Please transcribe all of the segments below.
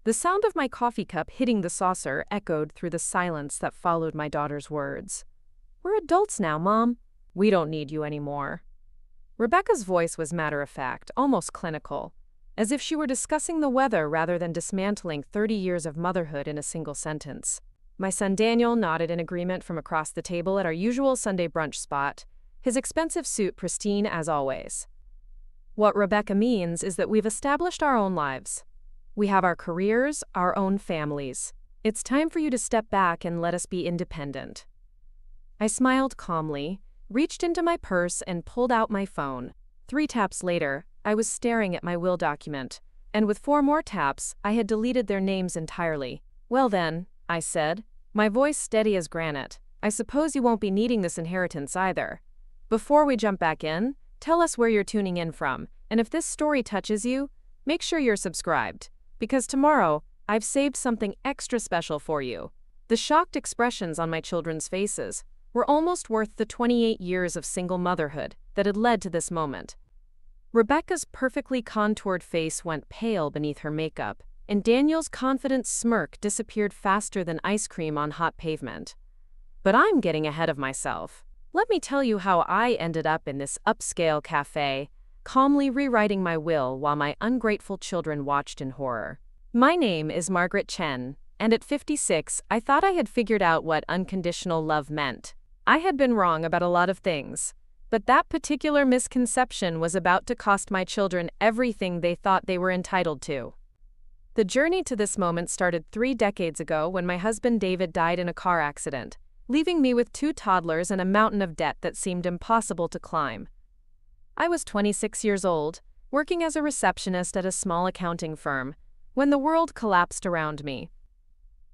The sound of my coffee cup hitting the saucer echoed through the silence that followed my daughter's words. "We're adults now, Mom. We don't need you anymore." Rebecca's voice was matter-of-fact, almost clinical, as if she were discussing the weather rather than dismantling 30 years of motherhood in a single sentence. My son Daniel nodded in agreement from across the table at our usual Sunday brunch spot, his expensive suit pristine as always. "What Rebecca means is that we've established our own lives. We have our careers, our own families. It's time for you to step back and let us be independent." I smiled calmly, reached into my purse and pulled out my phone. 3 taps later, I was staring at my will document, and with 4 more taps, I had deleted their names entirely. "Well then," I said, my voice steady as granite, "I suppose you won't be needing this inheritance either. Before we jump back in, tell us where you're tuning in from, and if this story touches you, make sure you're subscribed, because tomorrow, I've saved something extra special for you." The shocked expressions on my children's faces were almost worth the 28 years of single motherhood that had led to this moment. Rebecca's perfectly contoured face went pale beneath her makeup, and Daniel's confident smirk disappeared faster than ice cream on hot pavement. But I'm getting ahead of myself. Let me tell you how I ended up in this upscale café, calmly rewriting my will while my ungrateful children watched in horror. My name is Margaret Chen, and at 56, I thought I had figured out what unconditional love meant. I had been wrong about a lot of things, but that particular misconception was about to cost my children everything they thought they were entitled to. The journey to this moment started 3 decades ago when my husband David died in a car accident, leaving me with 2 toddlers and a mountain of debt that seemed impossible to climb. I was 26 years old, working as a receptionist at a small accounting firm, when the world collapsed around me.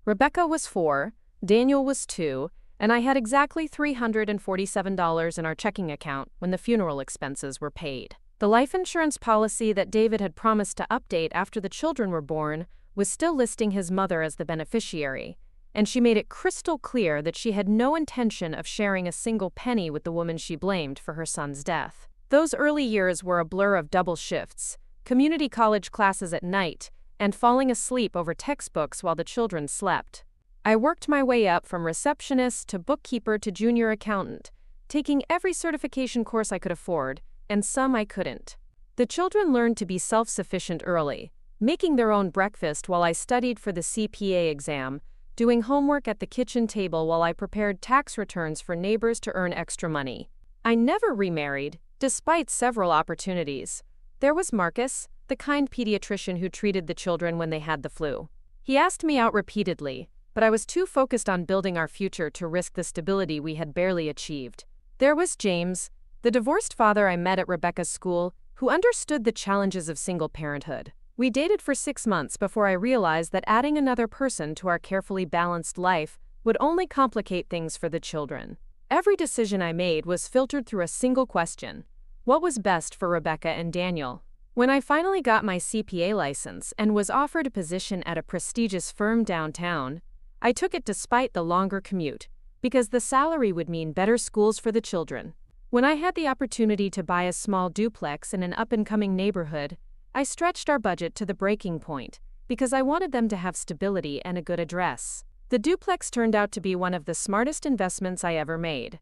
Rebecca was 4, Daniel was 2, and I had exactly $347 in our checking account when the funeral expenses were paid. The life insurance policy that David had promised to update after the children were born was still listing his mother as the beneficiary, and she made it crystal clear that she had no intention of sharing a single penny with the woman she blamed for her son's death. Those early years were a blur of double shifts, community college classes at night, and falling asleep over textbooks while the children slept. I worked my way up from receptionist to bookkeeper to junior accountant, taking every certification course I could afford, and some I couldn't. The children learned to be self-sufficient early, making their own breakfast while I studied for the CPA exam, doing homework at the kitchen table while I prepared tax returns for neighbors to earn extra money. I never remarried, despite several opportunities. There was Marcus, the kind pediatrician who treated the children when they had the flu. He asked me out repeatedly, but I was too focused on building our future to risk the stability we had barely achieved. There was James, the divorced father I met at Rebecca's school, who understood the challenges of single parenthood. We dated for 6 months before I realized that adding another person to our carefully balanced life would only complicate things for the children. Every decision I made was filtered through a single question: what was best for Rebecca and Daniel? When I finally got my CPA license and was offered a position at a prestigious firm downtown, I took it despite the longer commute, because the salary would mean better schools for the children. When I had the opportunity to buy a small duplex in an up-and-coming neighborhood, I stretched our budget to the breaking point, because I wanted them to have stability and a good address. The duplex turned out to be one of the smartest investments I ever made.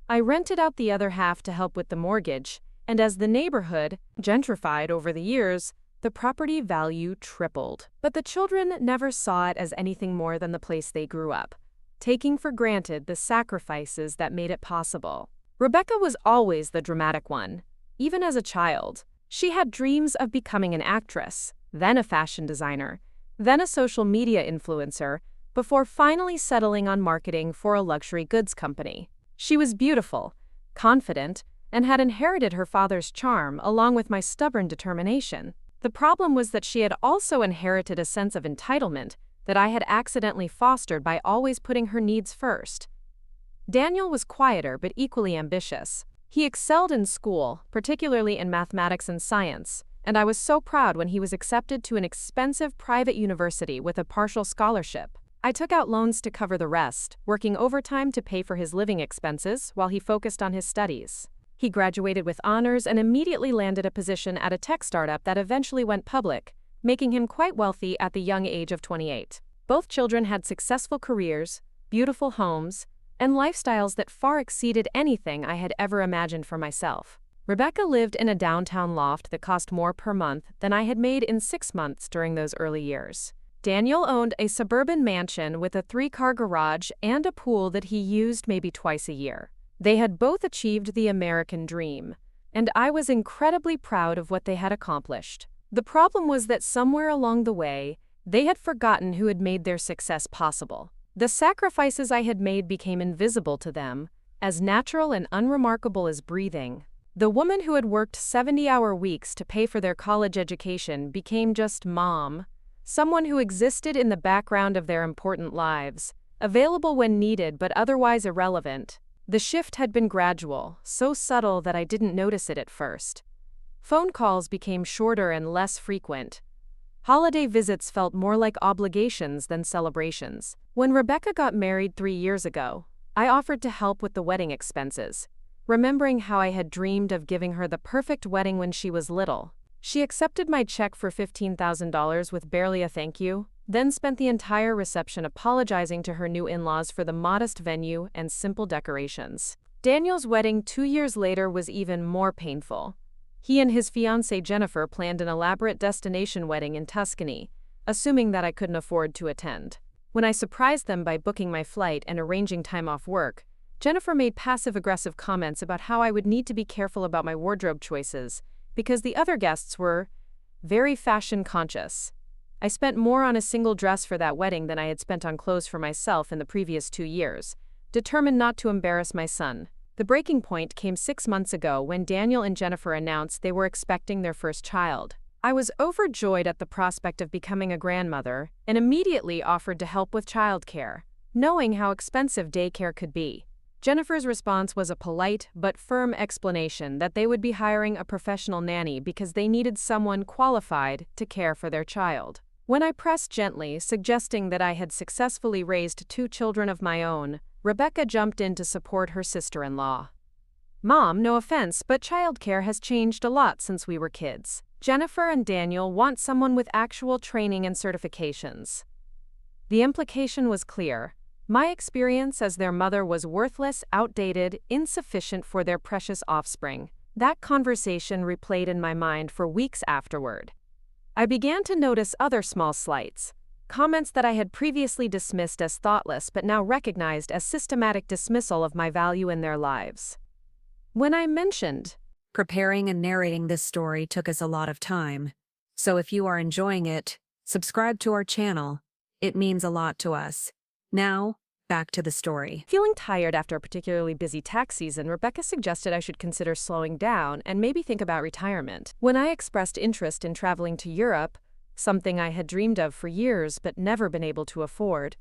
I rented out the other half to help with the mortgage, and as the neighborhood gentrified over the years, the property value tripled. But the children never saw it as anything more than the place they grew up, taking for granted the sacrifices that made it possible. Rebecca was always the dramatic one, even as a child. She had dreams of becoming an actress, then a fashion designer, then a social media influencer, before finally settling on marketing for a luxury goods company. She was beautiful, confident, and had inherited her father's charm along with my stubborn determination. The problem was that she had also inherited a sense of entitlement that I had accidentally fostered by always putting her needs first. Daniel was quieter but equally ambitious. He excelled in school, particularly in mathematics and science, and I was so proud when he was accepted to an expensive private university with a partial scholarship. I took out loans to cover the rest, working overtime to pay for his living expenses while he focused on his studies. He graduated with honors and immediately landed a position at a tech startup that eventually went public, making him quite wealthy at the young age of 28. Both children had successful careers, beautiful homes, and lifestyles that far exceeded anything I had ever imagined for myself. Rebecca lived in a downtown loft that cost more per month than I had made in 6 months during those early years. Daniel owned a suburban mansion with a 3-car garage and a pool that he used maybe twice a year. They had both achieved the American dream, and I was incredibly proud of what they had accomplished. The problem was that somewhere along the way, they had forgotten who had made their success possible. The sacrifices I had made became invisible to them, as natural and unremarkable as breathing. The woman who had worked 70-hour weeks to pay for their college education became just mom, someone who existed in the background of their important lives, available when needed but otherwise irrelevant. The shift had been gradual, so subtle that I didn't notice it at first. Phone calls became shorter and less frequent. Holiday visits felt more like obligations than celebrations. When Rebecca got married 3 years ago, I offered to help with the wedding expenses, remembering how I had dreamed of giving her the perfect wedding when she was little. She accepted my check for $15,000 with barely a thank you, then spent the entire reception apologizing to her new in-laws for the modest venue and simple decorations. Daniel's wedding 2 years later was even more painful. He and his fiancée Jennifer planned an elaborate destination wedding in Tuscany, assuming that I couldn't afford to attend. When I surprised them by booking my flight and arranging time off work, Jennifer made passive-aggressive comments about how I would need to be careful about my wardrobe choices because the other guests were very fashion-conscious. I spent more on a single dress for that wedding than I had spent on clothes for myself in the previous 2 years, determined not to embarrass my son. The breaking point came 6 months ago when Daniel and Jennifer announced they were expecting their first child. I was overjoyed at the prospect of becoming a grandmother and immediately offered to help with childcare, knowing how expensive daycare could be. Jennifer's response was a polite but firm explanation that they would be hiring a professional nanny because they needed someone qualified to care for their child. When I pressed gently, suggesting that I had successfully raised 2 children of my own, Rebecca jumped in to support her sister-in-law. "Mom, no offense, but childcare has changed a lot since we were kids. Jennifer and Daniel want someone with actual training and certifications." The implication was clear. My experience as their mother was worthless, outdated, insufficient for their precious offspring. That conversation replayed in my mind for weeks afterward. I began to notice other small slights. Comments that I had previously dismissed as thoughtless but now recognized as systematic dismissal of my value in their lives. When I mentioned, "Preparing and narrating this story took us a lot of time. So if you are enjoying it, subscribe to our channel. It means a lot to us. Now, back to the story." Feeling tired after a particularly busy tax season, Rebecca suggested I should consider slowing down and maybe think about retirement. When I expressed interest in traveling to Europe, something I had dreamed of for years but never been able to afford,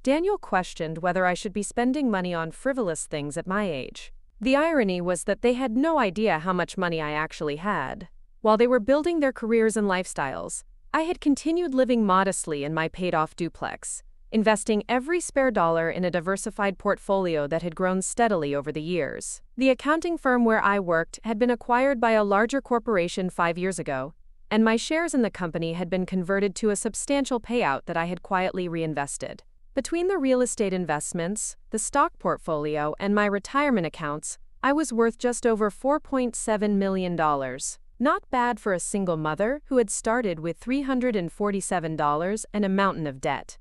Daniel questioned whether I should be spending money on frivolous things at my age. The irony was that they had no idea how much money I actually had. While they were building their careers and lifestyles, I had continued living modestly in my paid-off duplex, investing every spare dollar in a diversified portfolio that had grown steadily over the years. The accounting firm where I worked had been acquired by a larger corporation 5 years ago, and my shares in the company had been converted to a substantial payout that I had quietly reinvested. Between the real estate investments, the stock portfolio, and my retirement accounts, I was worth just over $4.7 million. Not bad for a single mother who had started with $347 and a mountain of debt.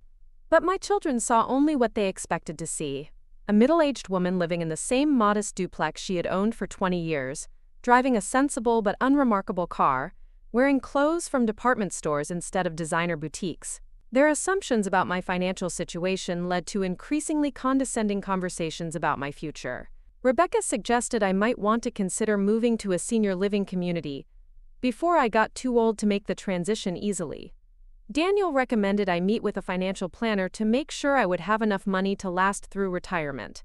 But my children saw only what they expected to see. A middle-aged woman living in the same modest duplex she had owned for 20 years, driving a sensible but unremarkable car, wearing clothes from department stores instead of designer boutiques. Their assumptions about my financial situation led to increasingly condescending conversations about my future. Rebecca suggested I might want to consider moving to a senior living community before I got too old to make the transition easily. Daniel recommended I meet with a financial planner to make sure I would have enough money to last through retirement.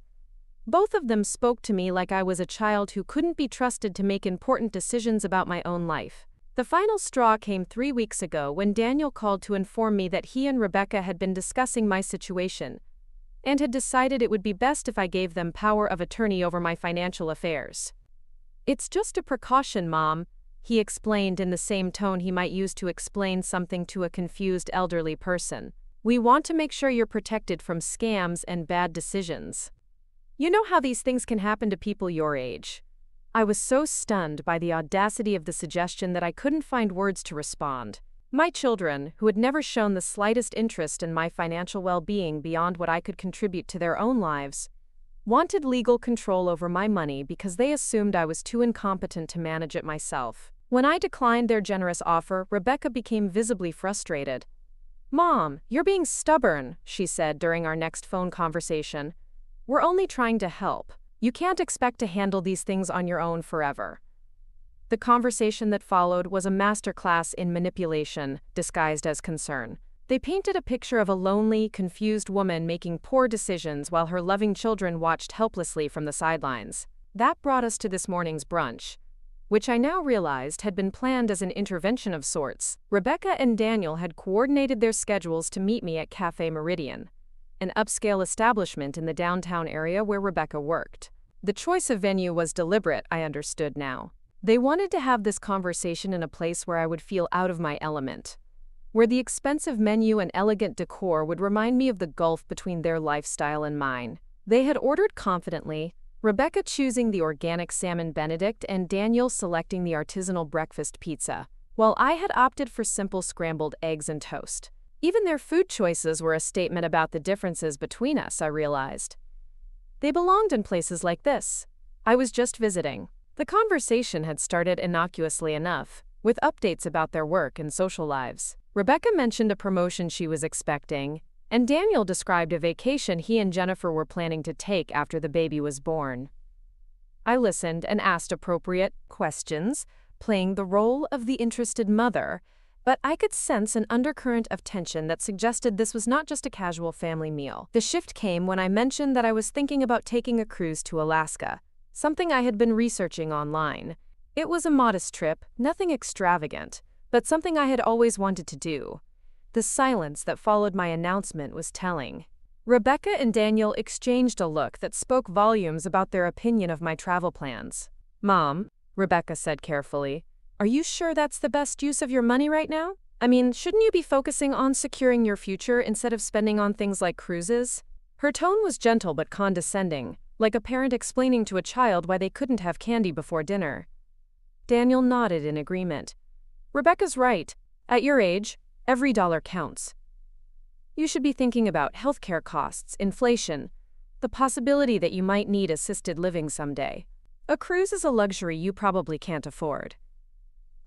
Both of them spoke to me like I was a child who couldn't be trusted to make important decisions about my own life. The final straw came 3 weeks ago when Daniel called to inform me that he and Rebecca had been discussing my situation and had decided it would be best if I gave them power of attorney over my financial affairs. "It's just a precaution, Mom," he explained in the same tone he might use to explain something to a confused elderly person. "We want to make sure you're protected from scams and bad decisions. You know how these things can happen to people your age." I was so stunned by the audacity of the suggestion that I couldn't find words to respond. My children, who had never shown the slightest interest in my financial well-being beyond what I could contribute to their own lives, wanted legal control over my money because they assumed I was too incompetent to manage it myself. When I declined their generous offer, Rebecca became visibly frustrated. "Mom, you're being stubborn," she said during our next phone conversation. "We're only trying to help. You can't expect to handle these things on your own forever." The conversation that followed was a masterclass in manipulation, disguised as concern. They painted a picture of a lonely, confused woman making poor decisions while her loving children watched helplessly from the sidelines. That brought us to this morning's brunch, which I now realized had been planned as an intervention of sorts. Rebecca and Daniel had coordinated their schedules to meet me at Café Meridian, an upscale establishment in the downtown area where Rebecca worked. The choice of venue was deliberate, I understood now. They wanted to have this conversation in a place where I would feel out of my element, where the expensive menu and elegant decor would remind me of the gulf between their lifestyle and mine. They had ordered confidently, Rebecca choosing the organic salmon Benedict and Daniel selecting the artisanal breakfast pizza, while I had opted for simple scrambled eggs and toast. Even their food choices were a statement about the differences between us, I realized. They belonged in places like this. I was just visiting. The conversation had started innocuously enough, with updates about their work and social lives. Rebecca mentioned a promotion she was expecting, and Daniel described a vacation he and Jennifer were planning to take after the baby was born. I listened and asked appropriate questions, playing the role of the interested mother, but I could sense an undercurrent of tension that suggested this was not just a casual family meal. The shift came when I mentioned that I was thinking about taking a cruise to Alaska, something I had been researching online. It was a modest trip, nothing extravagant, but something I had always wanted to do. The silence that followed my announcement was telling. Rebecca and Daniel exchanged a look that spoke volumes about their opinion of my travel plans. "Mom," Rebecca said carefully, "are you sure that's the best use of your money right now? I mean, shouldn't you be focusing on securing your future instead of spending on things like cruises?" Her tone was gentle but condescending, like a parent explaining to a child why they couldn't have candy before dinner. Daniel nodded in agreement. "Rebecca's right. At your age, every dollar counts. You should be thinking about healthcare costs, inflation, the possibility that you might need assisted living someday. A cruise is a luxury you probably can't afford."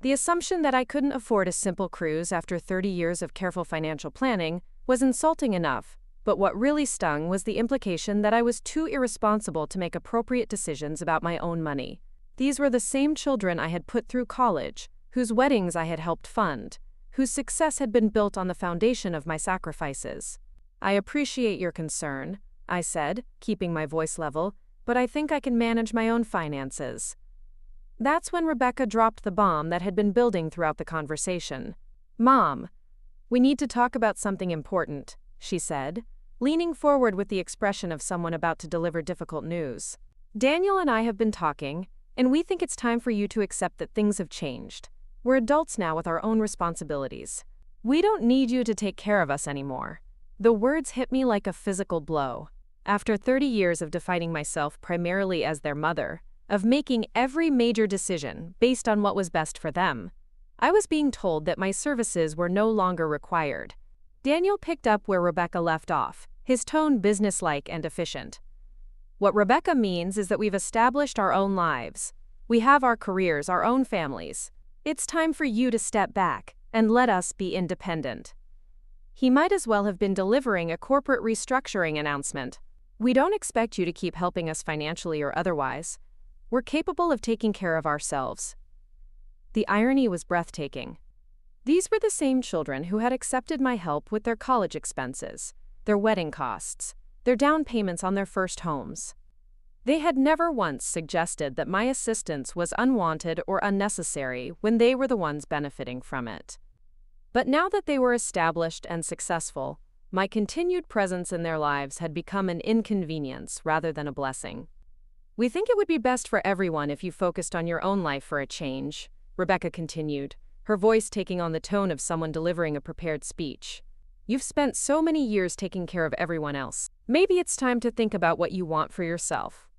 The assumption that I couldn't afford a simple cruise after 30 years of careful financial planning was insulting enough, but what really stung was the implication that I was too irresponsible to make appropriate decisions about my own money. These were the same children I had put through college, whose weddings I had helped fund, whose success had been built on the foundation of my sacrifices. "I appreciate your concern," I said, keeping my voice level, "but I think I can manage my own finances." That's when Rebecca dropped the bomb that had been building throughout the conversation. "Mom, we need to talk about something important," she said, leaning forward with the expression of someone about to deliver difficult news. "Daniel and I have been talking, and we think it's time for you to accept that things have changed. We're adults now with our own responsibilities. We don't need you to take care of us anymore." The words hit me like a physical blow. After 30 years of defining myself primarily as their mother, of making every major decision based on what was best for them, I was being told that my services were no longer required. Daniel picked up where Rebecca left off, his tone businesslike and efficient. "What Rebecca means is that we've established our own lives. We have our careers, our own families. It's time for you to step back and let us be independent." He might as well have been delivering a corporate restructuring announcement. "We don't expect you to keep helping us financially or otherwise. We're capable of taking care of ourselves." The irony was breathtaking. These were the same children who had accepted my help with their college expenses, their wedding costs, their down payments on their first homes. They had never once suggested that my assistance was unwanted or unnecessary when they were the ones benefiting from it. But now that they were established and successful, my continued presence in their lives had become an inconvenience rather than a blessing. "We think it would be best for everyone if you focused on your own life for a change," Rebecca continued, her voice taking on the tone of someone delivering a prepared speech. You've spent so many years taking care of everyone else. Maybe it's time to think about what you want for yourself.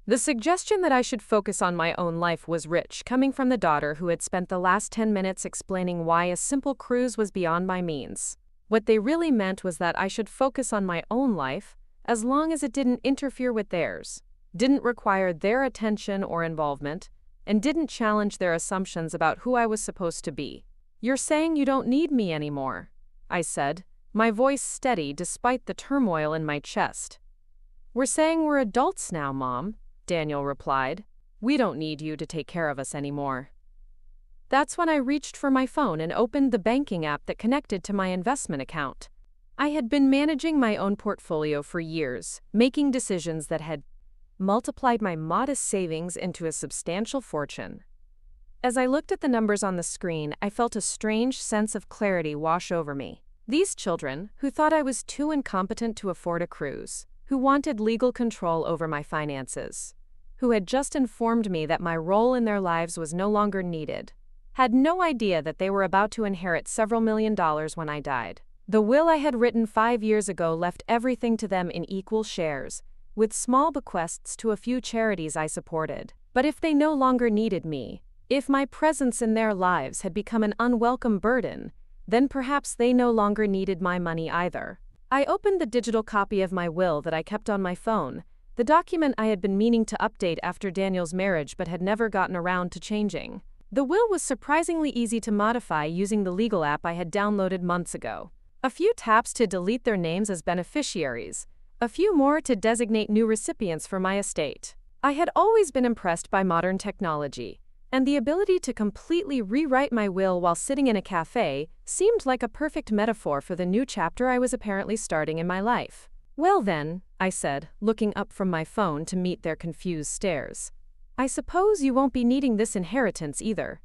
The suggestion that I should focus on my own life was rich, coming from the daughter who had spent the last 10 minutes explaining why a simple cruise was beyond my means. What they really meant was that I should focus on my own life, as long as it didn't interfere with theirs, didn't require their attention or involvement, and didn't challenge their assumptions about who I was supposed to be. You're saying you don't need me anymore, I said, my voice steady despite the turmoil in my chest. We're saying we're adults now, Mom, Daniel replied. We don't need you to take care of us anymore. That's when I reached for my phone and opened the banking app that connected to my investment account. I had been managing my own portfolio for years, making decisions that had multiplied my modest savings into a substantial fortune. As I looked at the numbers on the screen, I felt a strange sense of clarity wash over me. These children, who thought I was too incompetent to afford a cruise, who wanted legal control over my finances, who had just informed me that my role in their lives was no longer needed, had no idea that they were about to inherit several $millions when I died. The will I had written 5 years ago left everything to them in equal shares, with small bequests to a few charities I supported. But if they no longer needed me, if my presence in their lives had become an unwelcome burden, then perhaps they no longer needed my money either. I opened the digital copy of my will that I kept on my phone, the document I had been meaning to update after Daniel's marriage but had never gotten around to changing. The will was surprisingly easy to modify using the legal app I had downloaded months ago. A few taps to delete their names as beneficiaries, a few more to designate new recipients for my estate. I had always been impressed by modern technology, and the ability to completely rewrite my will while sitting in a café seemed like a perfect metaphor for the new chapter I was apparently starting in my life. Well then, I said, looking up from my phone to meet their confused stares. I suppose you won't be needing this inheritance either.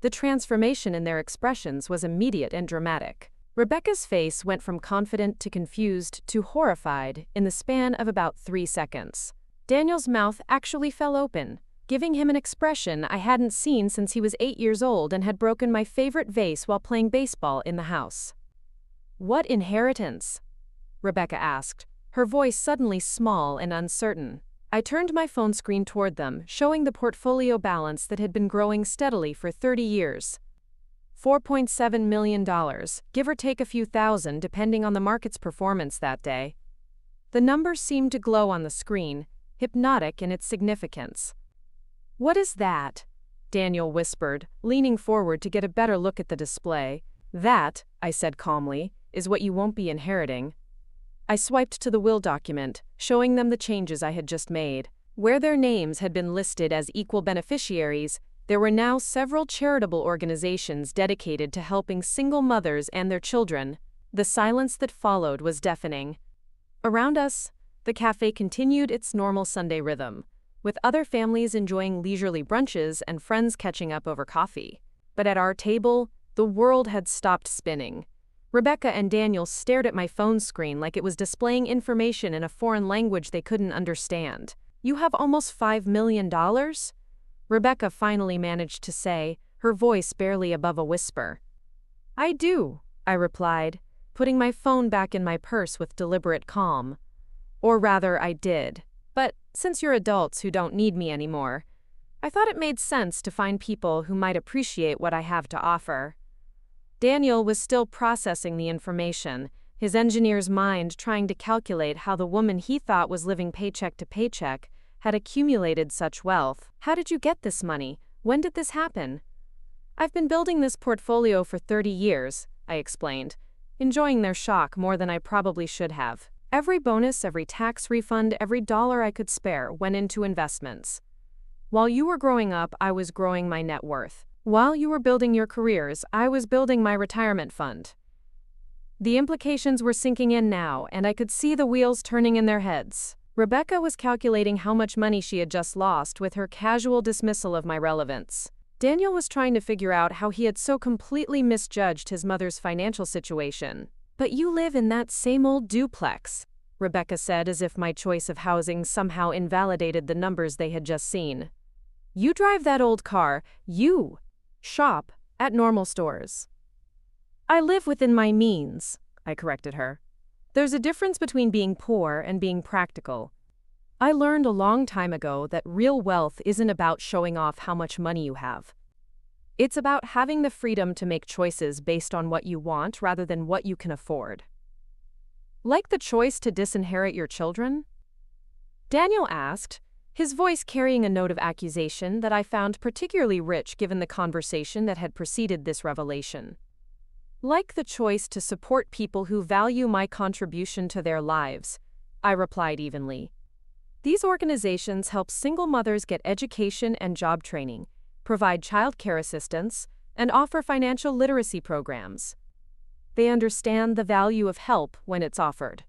The transformation in their expressions was immediate and dramatic. Rebecca's face went from confident to confused to horrified in the span of about 3 seconds. Daniel's mouth actually fell open, giving him an expression I hadn't seen since he was 8 years old and had broken my favorite vase while playing baseball in the house. What inheritance? Rebecca asked, her voice suddenly small and uncertain. I turned my phone screen toward them, showing the portfolio balance that had been growing steadily for 30 years. $4.7 million, give or take a few thousand depending on the market's performance that day. The numbers seemed to glow on the screen, hypnotic in its significance. What is that? Daniel whispered, leaning forward to get a better look at the display. That, I said calmly, is what you won't be inheriting. I swiped to the will document, showing them the changes I had just made. Where their names had been listed as equal beneficiaries, there were now several charitable organizations dedicated to helping single mothers and their children. The silence that followed was deafening. Around us, the café continued its normal Sunday rhythm, with other families enjoying leisurely brunches and friends catching up over coffee. But at our table, the world had stopped spinning. Rebecca and Daniel stared at my phone screen like it was displaying information in a foreign language they couldn't understand. You have almost $5 million? Rebecca finally managed to say, her voice barely above a whisper. I do, I replied, putting my phone back in my purse with deliberate calm. Or rather, I did. But since you're adults who don't need me anymore, I thought it made sense to find people who might appreciate what I have to offer. Daniel was still processing the information, his engineer's mind trying to calculate how the woman he thought was living paycheck to paycheck had accumulated such wealth. How did you get this money? When did this happen? I've been building this portfolio for 30 years, I explained, enjoying their shock more than I probably should have. Every bonus, every tax refund, every dollar I could spare went into investments. While you were growing up, I was growing my net worth. While you were building your careers, I was building my retirement fund. The implications were sinking in now, and I could see the wheels turning in their heads. Rebecca was calculating how much money she had just lost with her casual dismissal of my relevance. Daniel was trying to figure out how he had so completely misjudged his mother's financial situation. But you live in that same old duplex, Rebecca said, as if my choice of housing somehow invalidated the numbers they had just seen. You drive that old car, Shop at normal stores. I live within my means, I corrected her. There's a difference between being poor and being practical. I learned a long time ago that real wealth isn't about showing off how much money you have. It's about having the freedom to make choices based on what you want rather than what you can afford. Like the choice to disinherit your children? Daniel asked, his voice carrying a note of accusation that I found particularly rich given the conversation that had preceded this revelation. Like the choice to support people who value my contribution to their lives, I replied evenly. These organizations help single mothers get education and job training, provide child care assistance, and offer financial literacy programs. They understand the value of help when it's offered.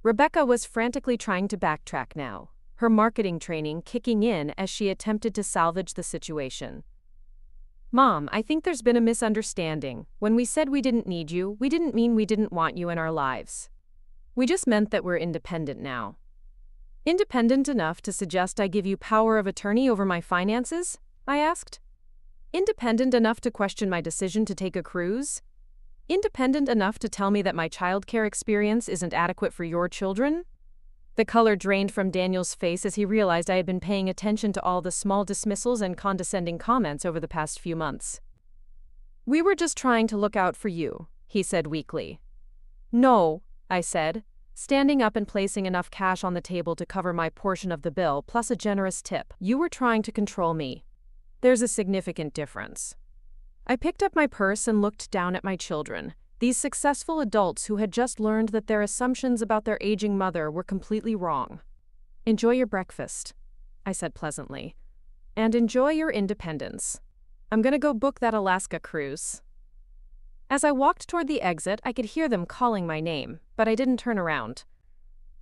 Rebecca was frantically trying to backtrack now, her marketing training kicking in as she attempted to salvage the situation. Mom, I think there's been a misunderstanding. When we said we didn't need you, we didn't mean we didn't want you in our lives. We just meant that we're independent now. Independent enough to suggest I give you power of attorney over my finances? I asked. Independent enough to question my decision to take a cruise? Independent enough to tell me that my childcare experience isn't adequate for your children? The color drained from Daniel's face as he realized I had been paying attention to all the small dismissals and condescending comments over the past few months. We were just trying to look out for you, he said weakly. No, I said, standing up and placing enough cash on the table to cover my portion of the bill plus a generous tip. You were trying to control me. There's a significant difference. I picked up my purse and looked down at my children. These successful adults who had just learned that their assumptions about their aging mother were completely wrong. Enjoy your breakfast, I said pleasantly. And enjoy your independence. I'm gonna go book that Alaska cruise. As I walked toward the exit, I could hear them calling my name, but I didn't turn around.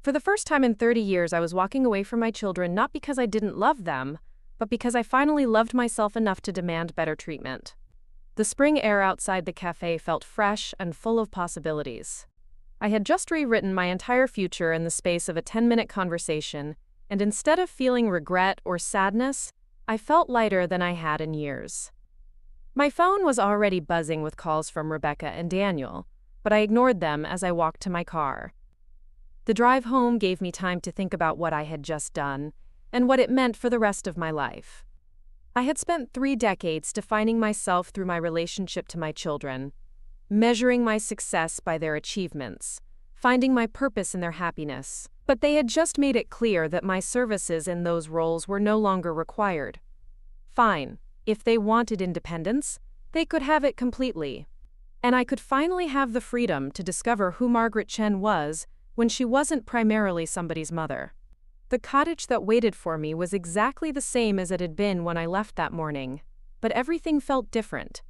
For the first time in 30 years, I was walking away from my children not because I didn't love them, but because I finally loved myself enough to demand better treatment. The spring air outside the café felt fresh and full of possibilities. I had just rewritten my entire future in the space of a 10-minute conversation, and instead of feeling regret or sadness, I felt lighter than I had in years. My phone was already buzzing with calls from Rebecca and Daniel, but I ignored them as I walked to my car. The drive home gave me time to think about what I had just done, and what it meant for the rest of my life. I had spent 3 decades defining myself through my relationship to my children, measuring my success by their achievements, finding my purpose in their happiness, but they had just made it clear that my services in those roles were no longer required. Fine, if they wanted independence, they could have it completely. And I could finally have the freedom to discover who Margaret Chen was when she wasn't primarily somebody's mother. The cottage that waited for me was exactly the same as it had been when I left that morning, but everything felt different.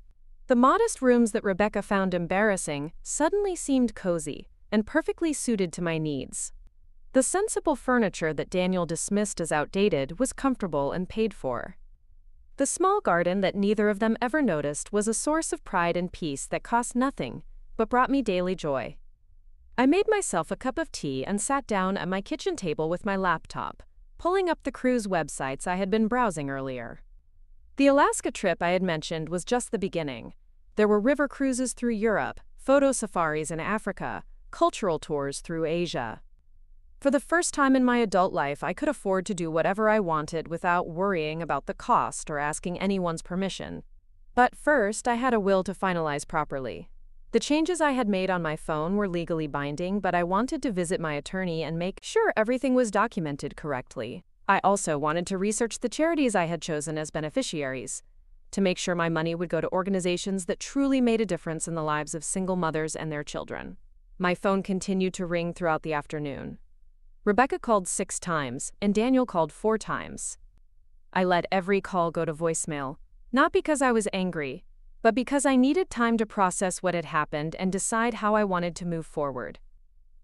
The modest rooms that Rebecca found embarrassing suddenly seemed cozy and perfectly suited to my needs. The sensible furniture that Daniel dismissed as outdated was comfortable and paid for. The small garden that neither of them ever noticed was a source of pride and peace that cost nothing, but brought me daily joy. I made myself a cup of tea and sat down at my kitchen table with my laptop, pulling up the cruise websites I had been browsing earlier. The Alaska trip I had mentioned was just the beginning. There were river cruises through Europe, photo safaris in Africa, cultural tours through Asia. For the first time in my adult life, I could afford to do whatever I wanted without worrying about the cost or asking anyone's permission. But first, I had a will to finalize properly. The changes I had made on my phone were legally binding, but I wanted to visit my attorney and make sure everything was documented correctly. I also wanted to research the charities I had chosen as beneficiaries, to make sure my money would go to organizations that truly made a difference in the lives of single mothers and their children. My phone continued to ring throughout the afternoon. Rebecca called 6 times, and Daniel called 4 times. I let every call go to voicemail, not because I was angry, but because I needed time to process what had happened and decide how I wanted to move forward.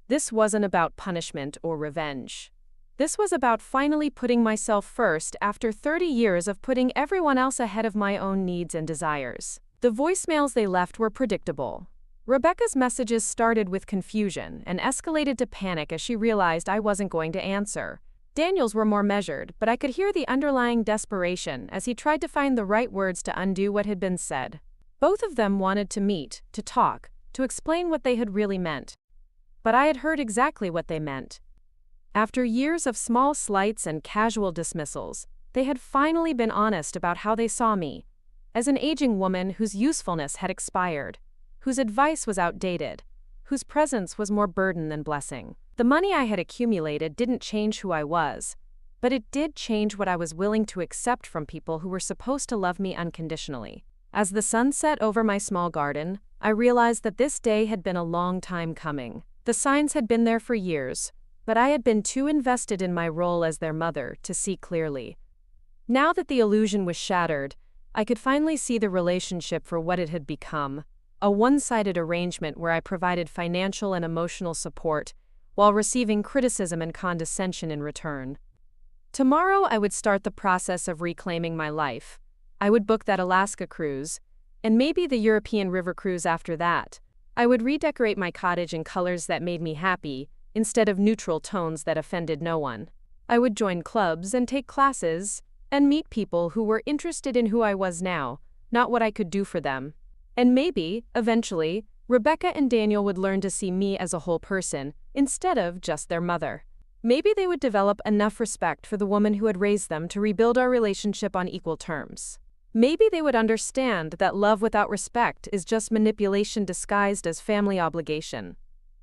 This wasn't about punishment or revenge. This was about finally putting myself first after 30 years of putting everyone else ahead of my own needs and desires. The voicemails they left were predictable. Rebecca's messages started with confusion and escalated to panic as she realized I wasn't going to answer. Daniel's were more measured, but I could hear the underlying desperation as he tried to find the right words to undo what had been said. Both of them wanted to meet, to talk, to explain what they had really meant. But I had heard exactly what they meant. After years of small slights and casual dismissals, they had finally been honest about how they saw me, as an aging woman whose usefulness had expired, whose advice was outdated, whose presence was more burden than blessing. The money I had accumulated didn't change who I was, but it did change what I was willing to accept from people who were supposed to love me unconditionally. As the sun set over my small garden, I realized that this day had been a long time coming. The signs had been there for years, but I had been too invested in my role as their mother to see clearly. Now that the illusion was shattered, I could finally see the relationship for what it had become, a one-sided arrangement where I provided financial and emotional support while receiving criticism and condescension in return. Tomorrow I would start the process of reclaiming my life. I would book that Alaska cruise, and maybe the European river cruise after that. I would redecorate my cottage in colors that made me happy, instead of neutral tones that offended no one. I would join clubs and take classes, and meet people who were interested in who I was now, not what I could do for them. And maybe, eventually, Rebecca and Daniel would learn to see me as a whole person, instead of just their mother. Maybe they would develop enough respect for the woman who had raised them to rebuild our relationship on equal terms. Maybe they would understand that love without respect is just manipulation disguised as family obligation.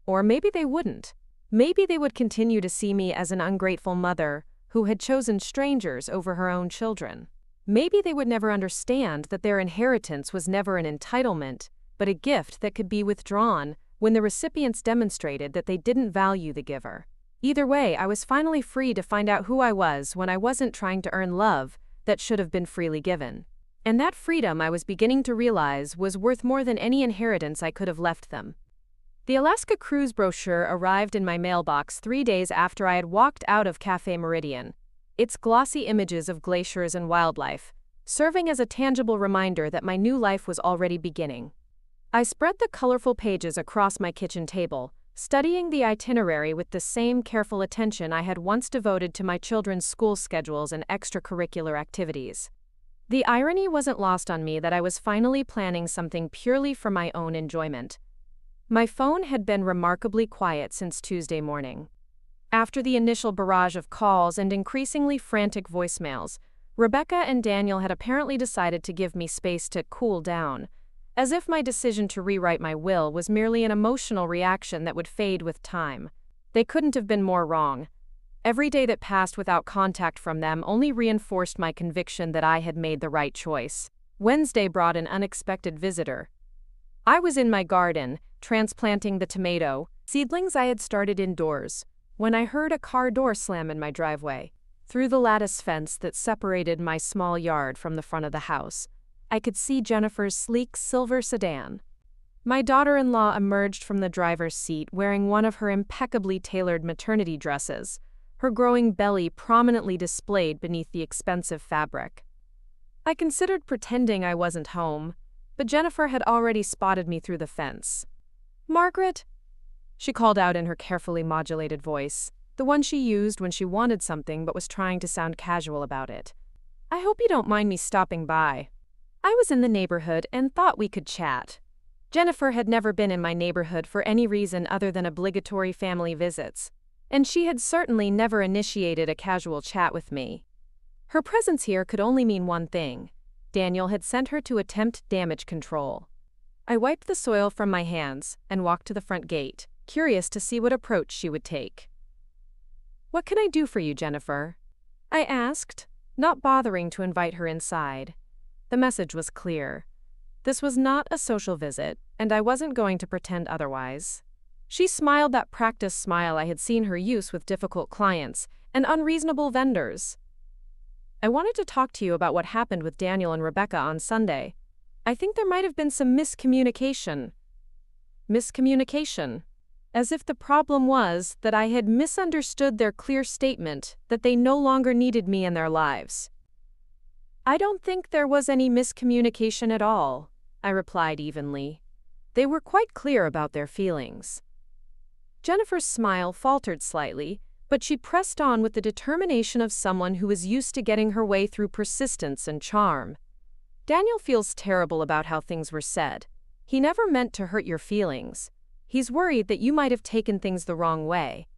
Or maybe they wouldn't. Maybe they would continue to see me as an ungrateful mother who had chosen strangers over her own children. Maybe they would never understand that their inheritance was never an entitlement, but a gift that could be withdrawn when the recipients demonstrated that they didn't value the giver. Either way, I was finally free to find out who I was when I wasn't trying to earn love that should have been freely given. And that freedom, I was beginning to realize, was worth more than any inheritance I could have left them. The Alaska cruise brochure arrived in my mailbox 3 days after I had walked out of Café Meridian, its glossy images of glaciers and wildlife, serving as a tangible reminder that my new life was already beginning. I spread the colorful pages across my kitchen table, studying the itinerary with the same careful attention I had once devoted to my children's school schedules and extracurricular activities. The irony wasn't lost on me that I was finally planning something purely for my own enjoyment. My phone had been remarkably quiet since Tuesday morning. After the initial barrage of calls and increasingly frantic voicemails, Rebecca and Daniel had apparently decided to give me space to cool down, as if my decision to rewrite my will was merely an emotional reaction that would fade with time. They couldn't have been more wrong. Every day that passed without contact from them only reinforced my conviction that I had made the right choice. Wednesday brought an unexpected visitor. I was in my garden, transplanting the tomato seedlings I had started indoors, when I heard a car door slam in my driveway. Through the lattice fence that separated my small yard from the front of the house, I could see Jennifer's sleek silver sedan. My daughter-in-law emerged from the driver's seat wearing one of her impeccably tailored maternity dresses, her growing belly prominently displayed beneath the expensive fabric. I considered pretending I wasn't home, but Jennifer had already spotted me through the fence. "Margaret," she called out in her carefully modulated voice, the one she used when she wanted something but was trying to sound casual about it. "I hope you don't mind me stopping by. I was in the neighborhood and thought we could chat." Jennifer had never been in my neighborhood for any reason other than obligatory family visits, and she had certainly never initiated a casual chat with me. Her presence here could only mean one thing. Daniel had sent her to attempt damage control. I wiped the soil from my hands and walked to the front gate, curious to see what approach she would take. "What can I do for you, Jennifer?" I asked, not bothering to invite her inside. The message was clear. This was not a social visit, and I wasn't going to pretend otherwise. She smiled that practiced smile I had seen her use with difficult clients and unreasonable vendors. "I wanted to talk to you about what happened with Daniel and Rebecca on Sunday. I think there might have been some miscommunication." Miscommunication? As if the problem was that I had misunderstood their clear statement that they no longer needed me in their lives. "I don't think there was any miscommunication at all," I replied evenly. "They were quite clear about their feelings." Jennifer's smile faltered slightly, But she pressed on with the determination of someone who is used to getting her way through persistence and charm. Daniel feels terrible about how things were said. He never meant to hurt your feelings. He's worried that you might have taken things the wrong way.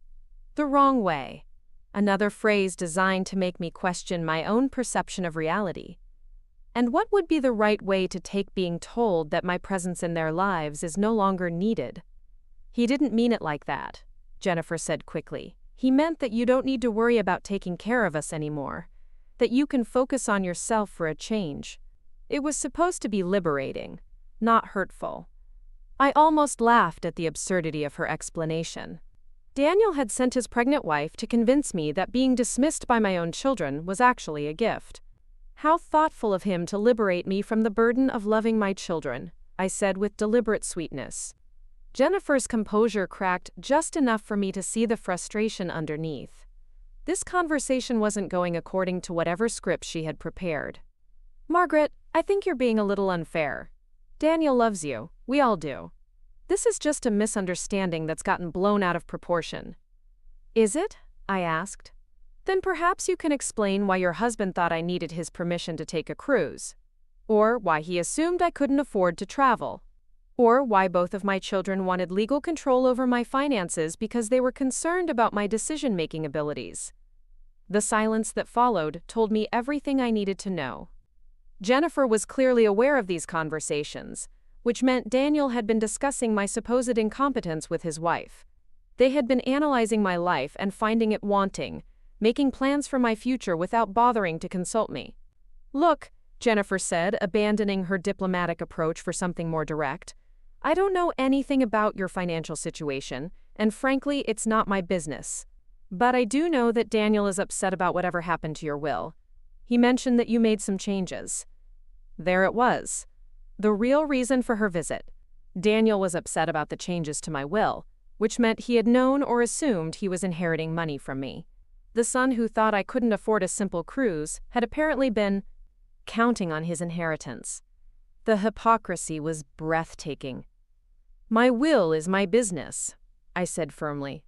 The wrong way. Another phrase designed to make me question my own perception of reality. And what would be the right way to take being told that my presence in their lives is no longer needed? He didn't mean it like that, Jennifer said quickly. He meant that you don't need to worry about taking care of us anymore, that you can focus on yourself for a change. It was supposed to be liberating, not hurtful. I almost laughed at the absurdity of her explanation. Daniel had sent his pregnant wife to convince me that being dismissed by my own children was actually a gift. How thoughtful of him to liberate me from the burden of loving my children, I said with deliberate sweetness. Jennifer's composure cracked just enough for me to see the frustration underneath. This conversation wasn't going according to whatever script she had prepared. Margaret, I think you're being a little unfair. Daniel loves you, we all do. This is just a misunderstanding that's gotten blown out of proportion. Is it? I asked. Then perhaps you can explain why your husband thought I needed his permission to take a cruise. Or why he assumed I couldn't afford to travel. Or why both of my children wanted legal control over my finances because they were concerned about my decision-making abilities. The silence that followed told me everything I needed to know. Jennifer was clearly aware of these conversations, which meant Daniel had been discussing my supposed incompetence with his wife. They had been analyzing my life and finding it wanting, making plans for my future without bothering to consult me. Look, Jennifer said, abandoning her diplomatic approach for something more direct. I don't know anything about your financial situation, and frankly, it's not my business. But I do know that Daniel is upset about whatever happened to your will. He mentioned that you made some changes. There it was. The real reason for her visit. Daniel was upset about the changes to my will, which meant he had known or assumed he was inheriting money from me. The son who thought I couldn't afford a simple cruise had apparently been counting on his inheritance. The hypocrisy was breathtaking. My will is my business, I said firmly.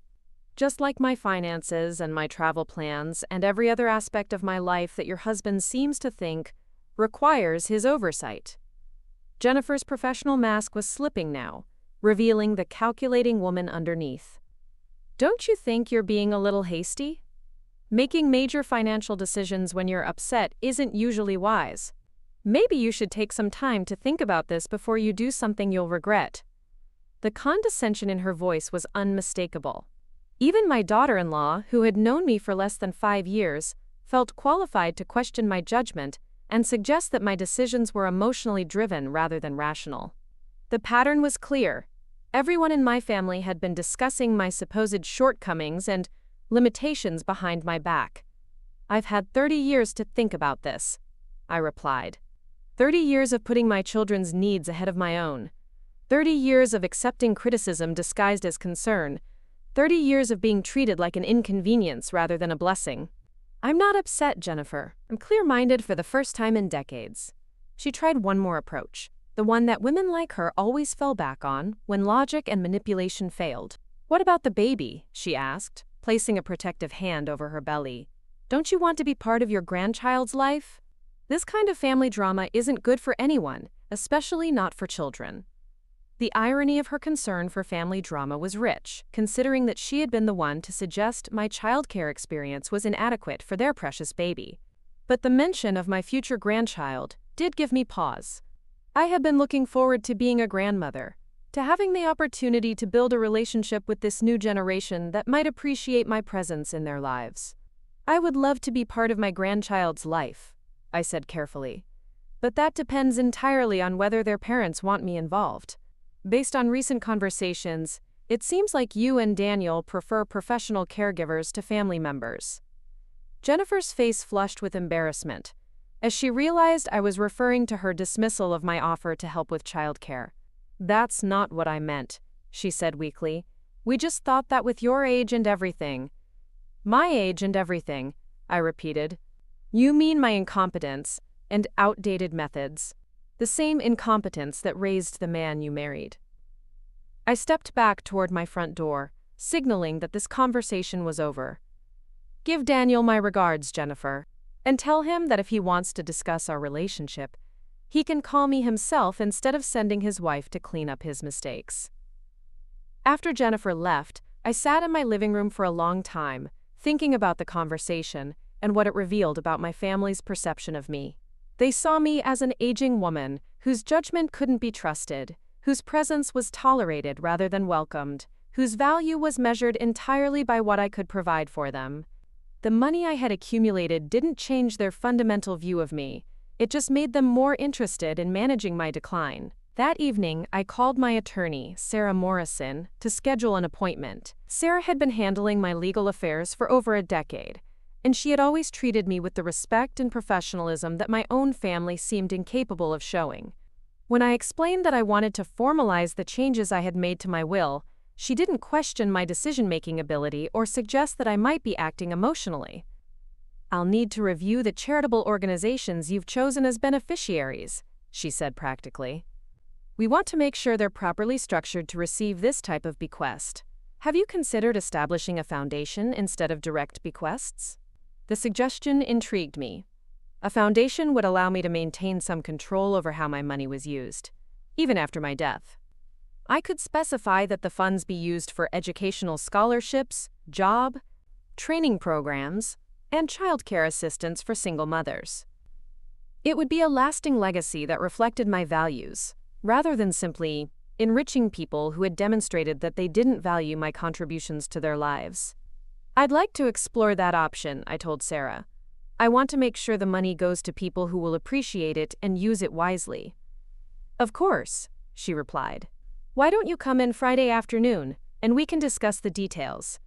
Just like my finances and my travel plans and every other aspect of my life that your husband seems to think requires his oversight. Jennifer's professional mask was slipping now, revealing the calculating woman underneath. Don't you think you're being a little hasty? Making major financial decisions when you're upset isn't usually wise. Maybe you should take some time to think about this before you do something you'll regret. The condescension in her voice was unmistakable. Even my daughter-in-law, who had known me for less than 5 years, felt qualified to question my judgment and suggest that my decisions were emotionally driven rather than rational. The pattern was clear. Everyone in my family had been discussing my supposed shortcomings and limitations behind my back. I've had 30 years to think about this, I replied. 30 years of putting my children's needs ahead of my own. 30 years of accepting criticism disguised as concern. 30 years of being treated like an inconvenience rather than a blessing. I'm not upset, Jennifer. I'm clear-minded for the first time in decades. She tried one more approach, the one that women like her always fell back on when logic and manipulation failed. What about the baby? She asked, placing a protective hand over her belly. Don't you want to be part of your grandchild's life? This kind of family drama isn't good for anyone, especially not for children. The irony of her concern for family drama was rich, considering that she had been the one to suggest my childcare experience was inadequate for their precious baby. But the mention of my future grandchild did give me pause. I had been looking forward to being a grandmother, to having the opportunity to build a relationship with this new generation that might appreciate my presence in their lives. I would love to be part of my grandchild's life, I said carefully. But that depends entirely on whether their parents want me involved. Based on recent conversations, it seems like you and Daniel prefer professional caregivers to family members. Jennifer's face flushed with embarrassment, as she realized I was referring to her dismissal of my offer to help with childcare. That's not what I meant, she said weakly. We just thought that with your age and everything. My age and everything, I repeated. You mean my incompetence and outdated methods. The same incompetence that raised the man you married. I stepped back toward my front door, signaling that this conversation was over. Give Daniel my regards, Jennifer, and tell him that if he wants to discuss our relationship, he can call me himself instead of sending his wife to clean up his mistakes. After Jennifer left, I sat in my living room for a long time, thinking about the conversation and what it revealed about my family's perception of me. They saw me as an aging woman whose judgment couldn't be trusted, whose presence was tolerated rather than welcomed, whose value was measured entirely by what I could provide for them. The money I had accumulated didn't change their fundamental view of me. It just made them more interested in managing my decline. That evening, I called my attorney, Sarah Morrison, to schedule an appointment. Sarah had been handling my legal affairs for over a decade, and she had always treated me with the respect and professionalism that my own family seemed incapable of showing. When I explained that I wanted to formalize the changes I had made to my will, she didn't question my decision-making ability or suggest that I might be acting emotionally. "I'll need to review the charitable organizations you've chosen as beneficiaries," she said practically. "We want to make sure they're properly structured to receive this type of bequest. Have you considered establishing a foundation instead of direct bequests?" The suggestion intrigued me. A foundation would allow me to maintain some control over how my money was used, even after my death. I could specify that the funds be used for educational scholarships, job, training programs, and childcare assistance for single mothers. It would be a lasting legacy that reflected my values, rather than simply enriching people who had demonstrated that they didn't value my contributions to their lives. "I'd like to explore that option," I told Sarah. "I want to make sure the money goes to people who will appreciate it and use it wisely." "Of course," she replied. "Why don't you come in Friday afternoon, and we can discuss the details.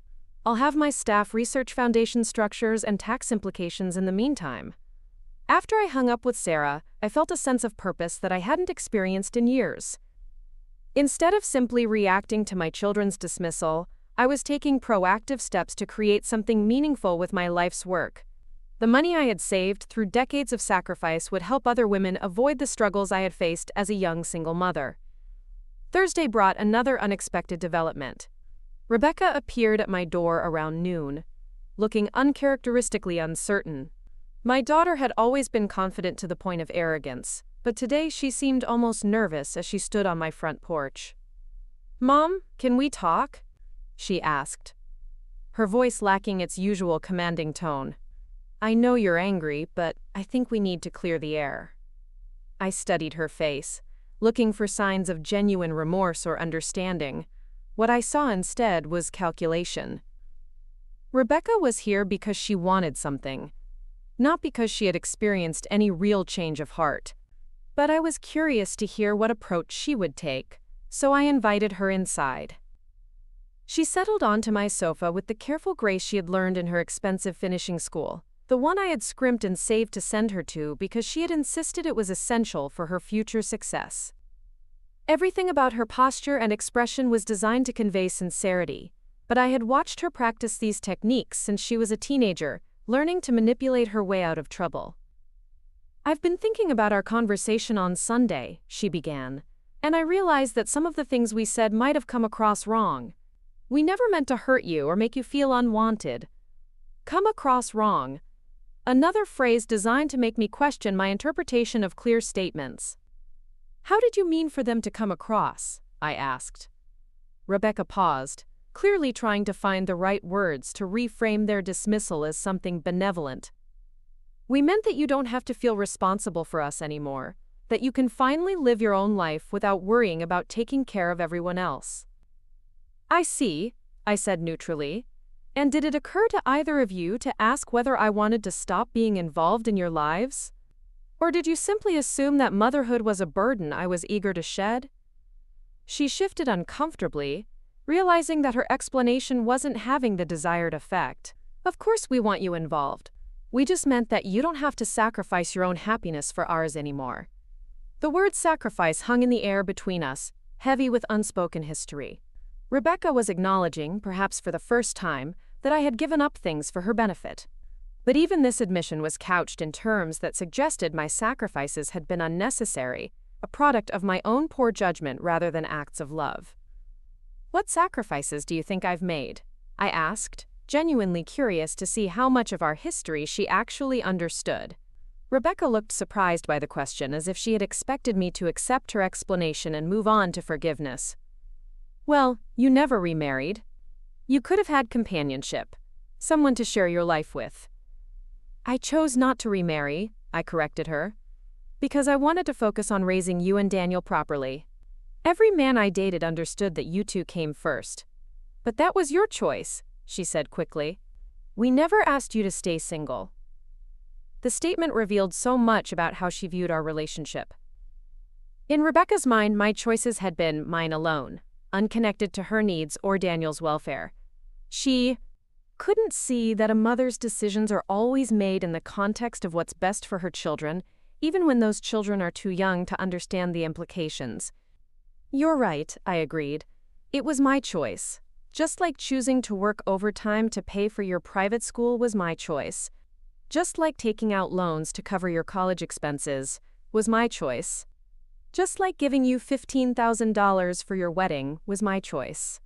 I'll have my staff research foundation structures and tax implications in the meantime." After I hung up with Sarah, I felt a sense of purpose that I hadn't experienced in years. Instead of simply reacting to my children's dismissal, I was taking proactive steps to create something meaningful with my life's work. The money I had saved through decades of sacrifice would help other women avoid the struggles I had faced as a young single mother. Thursday brought another unexpected development. Rebecca appeared at my door around noon, looking uncharacteristically uncertain. My daughter had always been confident to the point of arrogance, but today she seemed almost nervous as she stood on my front porch. "Mom, can we talk?" she asked, her voice lacking its usual commanding tone. "I know you're angry, but I think we need to clear the air." I studied her face, looking for signs of genuine remorse or understanding. What I saw instead was calculation. Rebecca was here because she wanted something, not because she had experienced any real change of heart. But I was curious to hear what approach she would take, so I invited her inside. She settled onto my sofa with the careful grace she had learned in her expensive finishing school, the one I had scrimped and saved to send her to because she had insisted it was essential for her future success. Everything about her posture and expression was designed to convey sincerity, but I had watched her practice these techniques since she was a teenager, learning to manipulate her way out of trouble. "I've been thinking about our conversation on Sunday," she began, "and I realized that some of the things we said might have come across wrong. We never meant to hurt you or make you feel unwanted." Come across wrong. Another phrase designed to make me question my interpretation of clear statements. "How did you mean for them to come across?" I asked. Rebecca paused, clearly trying to find the right words to reframe their dismissal as something benevolent. "We meant that you don't have to feel responsible for us anymore, that you can finally live your own life without worrying about taking care of everyone else." "I see," I said neutrally. "And did it occur to either of you to ask whether I wanted to stop being involved in your lives? Or did you simply assume that motherhood was a burden I was eager to shed?" She shifted uncomfortably, realizing that her explanation wasn't having the desired effect. "Of course we want you involved. We just meant that you don't have to sacrifice your own happiness for ours anymore." The word sacrifice hung in the air between us, heavy with unspoken history. Rebecca was acknowledging, perhaps for the first time, that I had given up things for her benefit. But even this admission was couched in terms that suggested my sacrifices had been unnecessary, a product of my own poor judgment rather than acts of love. "What sacrifices do you think I've made?" I asked, genuinely curious to see how much of our history she actually understood. Rebecca looked surprised by the question, as if she had expected me to accept her explanation and move on to forgiveness. Well, you never remarried. You could have had companionship, someone to share your life with. I chose not to remarry, I corrected her, because I wanted to focus on raising you and Daniel properly. Every man I dated understood that you two came first. But that was your choice, she said quickly. We never asked you to stay single. The statement revealed so much about how she viewed our relationship. In Rebecca's mind, my choices had been mine alone, unconnected to her needs or Daniel's welfare. She couldn't see that a mother's decisions are always made in the context of what's best for her children, even when those children are too young to understand the implications. You're right, I agreed. It was my choice. Just like choosing to work overtime to pay for your private school was my choice. Just like taking out loans to cover your college expenses was my choice. Just like giving you $15,000 for your wedding was my choice.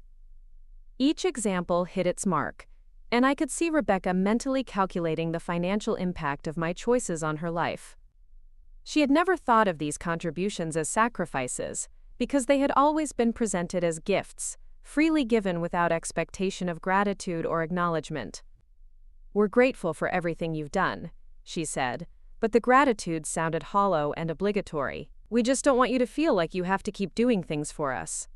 Each example hit its mark, and I could see Rebecca mentally calculating the financial impact of my choices on her life. She had never thought of these contributions as sacrifices, because they had always been presented as gifts, freely given without expectation of gratitude or acknowledgement. We're grateful for everything you've done, she said, but the gratitude sounded hollow and obligatory. We just don't want you to feel like you have to keep doing things for us.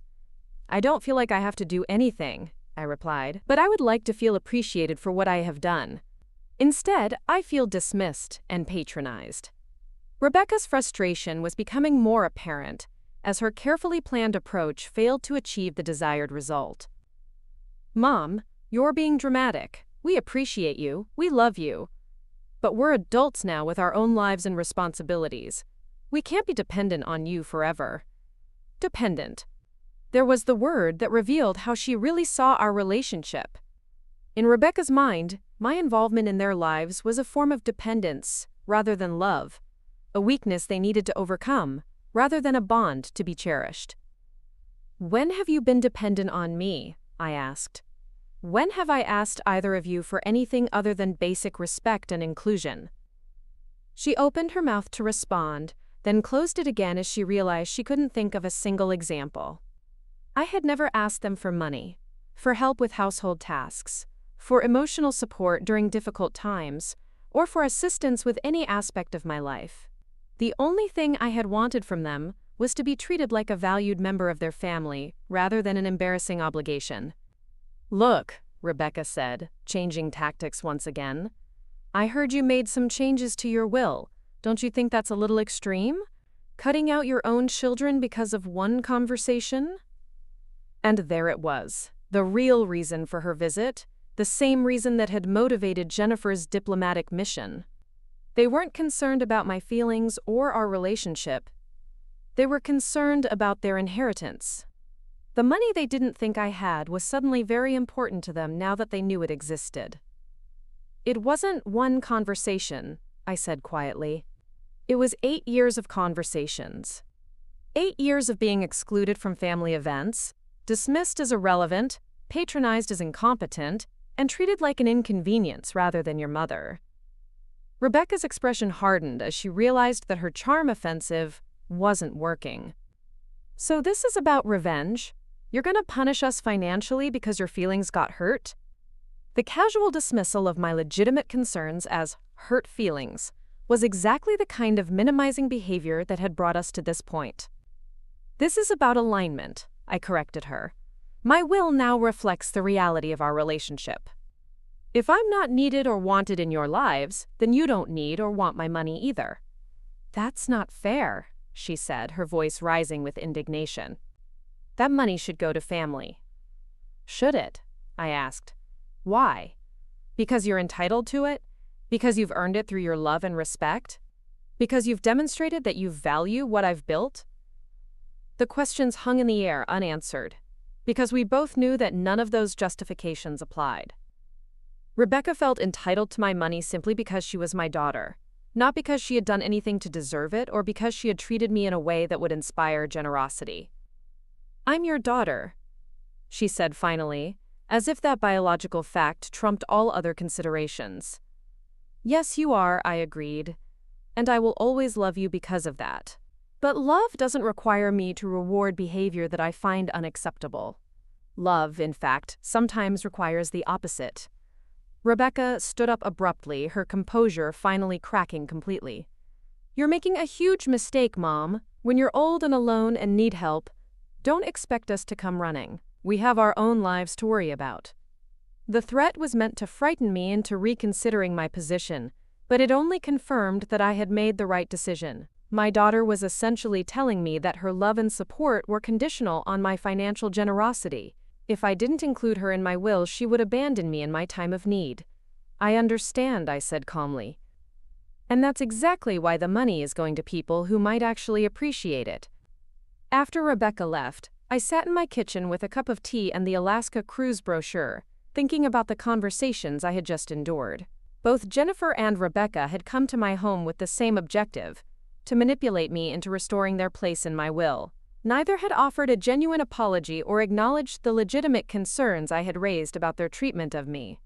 I don't feel like I have to do anything, I replied, but I would like to feel appreciated for what I have done. Instead, I feel dismissed and patronized. Rebecca's frustration was becoming more apparent, as her carefully planned approach failed to achieve the desired result. Mom, you're being dramatic. We appreciate you, we love you. But we're adults now with our own lives and responsibilities. We can't be dependent on you forever. Dependent. There was the word that revealed how she really saw our relationship. In Rebecca's mind, my involvement in their lives was a form of dependence rather than love, a weakness they needed to overcome rather than a bond to be cherished. When have you been dependent on me? I asked. When have I asked either of you for anything other than basic respect and inclusion? She opened her mouth to respond, then closed it again as she realized she couldn't think of a single example. I had never asked them for money, for help with household tasks, for emotional support during difficult times, or for assistance with any aspect of my life. The only thing I had wanted from them was to be treated like a valued member of their family rather than an embarrassing obligation. Look, Rebecca said, changing tactics once again. I heard you made some changes to your will. Don't you think that's a little extreme? Cutting out your own children because of one conversation? And there it was, the real reason for her visit, the same reason that had motivated Jennifer's diplomatic mission. They weren't concerned about my feelings or our relationship. They were concerned about their inheritance. The money they didn't think I had was suddenly very important to them now that they knew it existed. It wasn't one conversation, I said quietly. It was 8 years of conversations. 8 years of being excluded from family events, dismissed as irrelevant, patronized as incompetent, and treated like an inconvenience rather than your mother. Rebecca's expression hardened as she realized that her charm offensive wasn't working. So this is about revenge? You're gonna punish us financially because your feelings got hurt? The casual dismissal of my legitimate concerns as hurt feelings was exactly the kind of minimizing behavior that had brought us to this point. This is about alignment, I corrected her. My will now reflects the reality of our relationship. If I'm not needed or wanted in your lives, then you don't need or want my money either. That's not fair, she said, her voice rising with indignation. That money should go to family. Should it? I asked. Why? Because you're entitled to it? Because you've earned it through your love and respect? Because you've demonstrated that you value what I've built? The questions hung in the air unanswered, because we both knew that none of those justifications applied. Rebecca felt entitled to my money simply because she was my daughter, not because she had done anything to deserve it or because she had treated me in a way that would inspire generosity. I'm your daughter, she said finally, as if that biological fact trumped all other considerations. Yes, you are, I agreed, and I will always love you because of that. But love doesn't require me to reward behavior that I find unacceptable. Love, in fact, sometimes requires the opposite. Rebecca stood up abruptly, her composure finally cracking completely. You're making a huge mistake, Mom. When you're old and alone and need help, don't expect us to come running. We have our own lives to worry about. The threat was meant to frighten me into reconsidering my position, but it only confirmed that I had made the right decision. My daughter was essentially telling me that her love and support were conditional on my financial generosity. If I didn't include her in my will, she would abandon me in my time of need. I understand, I said calmly. And that's exactly why the money is going to people who might actually appreciate it. After Rebecca left, I sat in my kitchen with a cup of tea and the Alaska cruise brochure, thinking about the conversations I had just endured. Both Jennifer and Rebecca had come to my home with the same objective, to manipulate me into restoring their place in my will. Neither had offered a genuine apology or acknowledged the legitimate concerns I had raised about their treatment of me.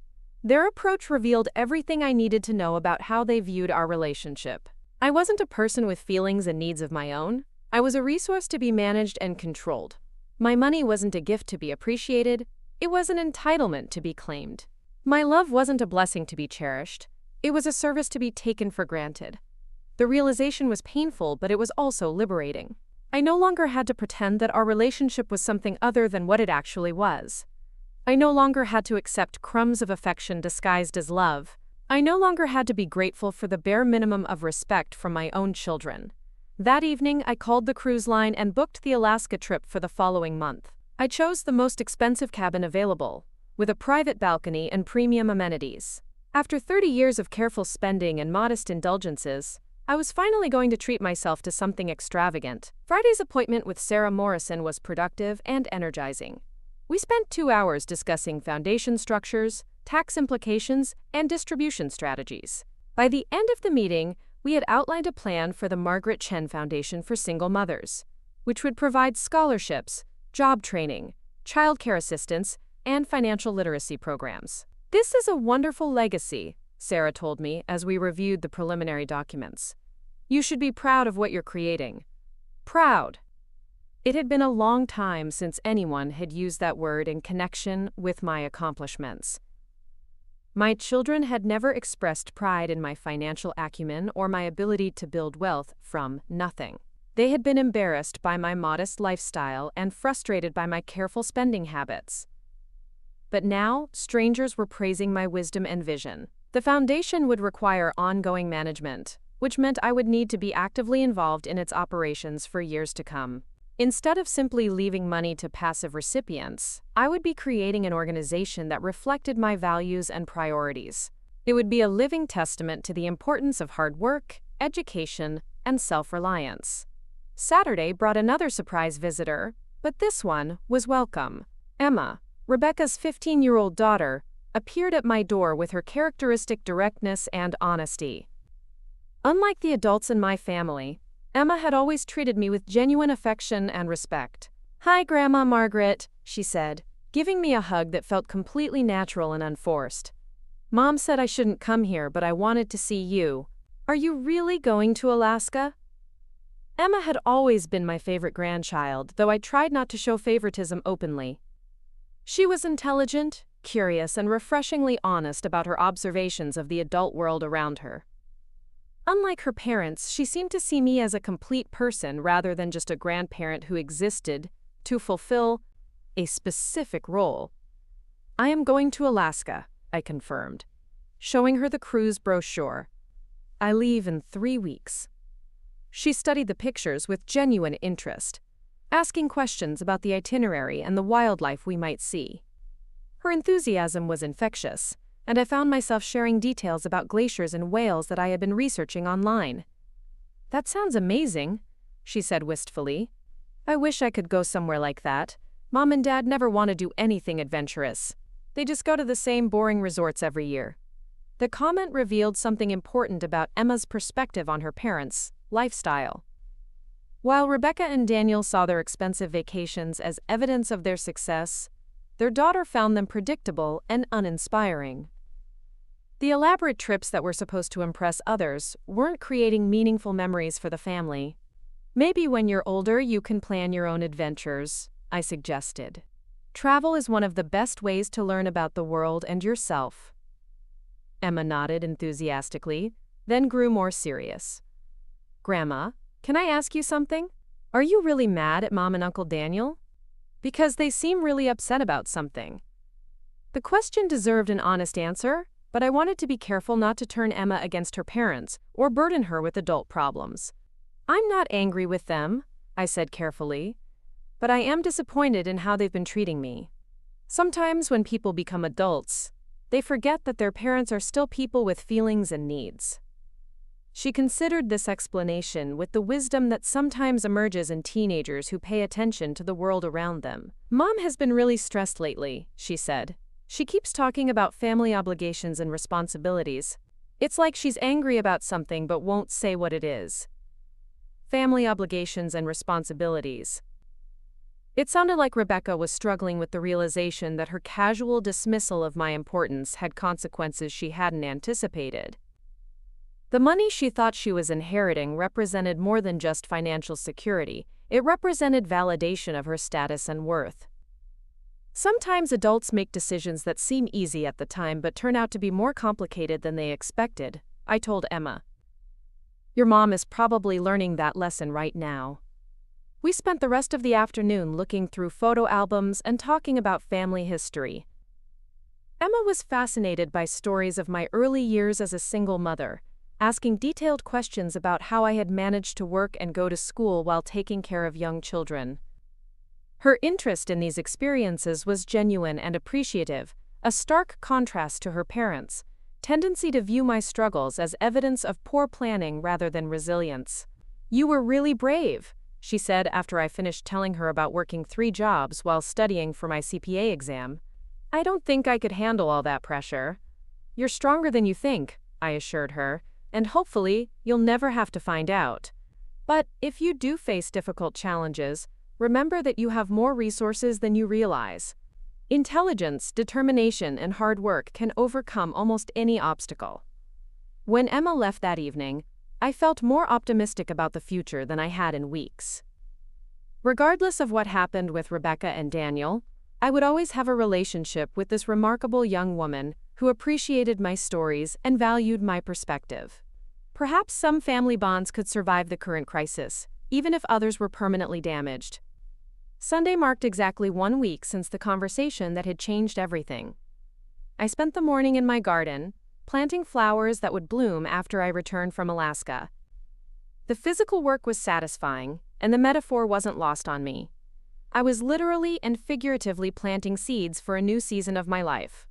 Their approach revealed everything I needed to know about how they viewed our relationship. I wasn't a person with feelings and needs of my own. I was a resource to be managed and controlled. My money wasn't a gift to be appreciated. It was an entitlement to be claimed. My love wasn't a blessing to be cherished. It was a service to be taken for granted. The realization was painful, but it was also liberating. I no longer had to pretend that our relationship was something other than what it actually was. I no longer had to accept crumbs of affection disguised as love. I no longer had to be grateful for the bare minimum of respect from my own children. That evening, I called the cruise line and booked the Alaska trip for the following month. I chose the most expensive cabin available, with a private balcony and premium amenities. After 30 years of careful spending and modest indulgences, I was finally going to treat myself to something extravagant. Friday's appointment with Sarah Morrison was productive and energizing. We spent 2 hours discussing foundation structures, tax implications, and distribution strategies. By the end of the meeting, we had outlined a plan for the Margaret Chen Foundation for Single Mothers, which would provide scholarships, job training, childcare assistance, and financial literacy programs. This is a wonderful legacy, Sarah told me as we reviewed the preliminary documents. You should be proud of what you're creating. Proud. It had been a long time since anyone had used that word in connection with my accomplishments. My children had never expressed pride in my financial acumen or my ability to build wealth from nothing. They had been embarrassed by my modest lifestyle and frustrated by my careful spending habits. But now, strangers were praising my wisdom and vision. The foundation would require ongoing management, which meant I would need to be actively involved in its operations for years to come. Instead of simply leaving money to passive recipients, I would be creating an organization that reflected my values and priorities. It would be a living testament to the importance of hard work, education, and self-reliance. Saturday brought another surprise visitor, but this one was welcome. Emma, Rebecca's 15-year-old daughter, appeared at my door with her characteristic directness and honesty. Unlike the adults in my family, Emma had always treated me with genuine affection and respect. "Hi, Grandma Margaret," she said, giving me a hug that felt completely natural and unforced. "Mom said I shouldn't come here, but I wanted to see you. Are you really going to Alaska?" Emma had always been my favorite grandchild, though I tried not to show favoritism openly. She was intelligent, curious, and refreshingly honest about her observations of the adult world around her. Unlike her parents, she seemed to see me as a complete person rather than just a grandparent who existed to fulfill a specific role. "I am going to Alaska," I confirmed, showing her the cruise brochure. "I leave in 3 weeks." She studied the pictures with genuine interest, asking questions about the itinerary and the wildlife we might see. Her enthusiasm was infectious, and I found myself sharing details about glaciers and whales that I had been researching online. "That sounds amazing," she said wistfully. "I wish I could go somewhere like that. Mom and Dad never want to do anything adventurous. They just go to the same boring resorts every year." The comment revealed something important about Emma's perspective on her parents' lifestyle. While Rebecca and Daniel saw their expensive vacations as evidence of their success, their daughter found them predictable and uninspiring. The elaborate trips that were supposed to impress others weren't creating meaningful memories for the family. Maybe when you're older you can plan your own adventures, I suggested. Travel is one of the best ways to learn about the world and yourself. Emma nodded enthusiastically, then grew more serious. Grandma, can I ask you something? Are you really mad at Mom and Uncle Daniel? Because they seem really upset about something. The question deserved an honest answer, but I wanted to be careful not to turn Emma against her parents or burden her with adult problems. I'm not angry with them, I said carefully, but I am disappointed in how they've been treating me. Sometimes when people become adults, they forget that their parents are still people with feelings and needs. She considered this explanation with the wisdom that sometimes emerges in teenagers who pay attention to the world around them. Mom has been really stressed lately, she said. She keeps talking about family obligations and responsibilities. It's like she's angry about something but won't say what it is. Family obligations and responsibilities. It sounded like Rebecca was struggling with the realization that her casual dismissal of my importance had consequences she hadn't anticipated. The money she thought she was inheriting represented more than just financial security. It represented validation of her status and worth. Sometimes adults make decisions that seem easy at the time but turn out to be more complicated than they expected, I told Emma. Your mom is probably learning that lesson right now. We spent the rest of the afternoon looking through photo albums and talking about family history. Emma was fascinated by stories of my early years as a single mother, asking detailed questions about how I had managed to work and go to school while taking care of young children. Her interest in these experiences was genuine and appreciative, a stark contrast to her parents' tendency to view my struggles as evidence of poor planning rather than resilience. You were really brave, she said after I finished telling her about working 3 jobs while studying for my CPA exam. I don't think I could handle all that pressure. You're stronger than you think, I assured her, and hopefully you'll never have to find out. But if you do face difficult challenges, remember that you have more resources than you realize. Intelligence, determination, and hard work can overcome almost any obstacle. When Emma left that evening, I felt more optimistic about the future than I had in weeks. Regardless of what happened with Rebecca and Daniel, I would always have a relationship with this remarkable young woman who appreciated my stories and valued my perspective. Perhaps some family bonds could survive the current crisis, even if others were permanently damaged. Sunday marked exactly 1 week since the conversation that had changed everything. I spent the morning in my garden, planting flowers that would bloom after I returned from Alaska. The physical work was satisfying, and the metaphor wasn't lost on me. I was literally and figuratively planting seeds for a new season of my life.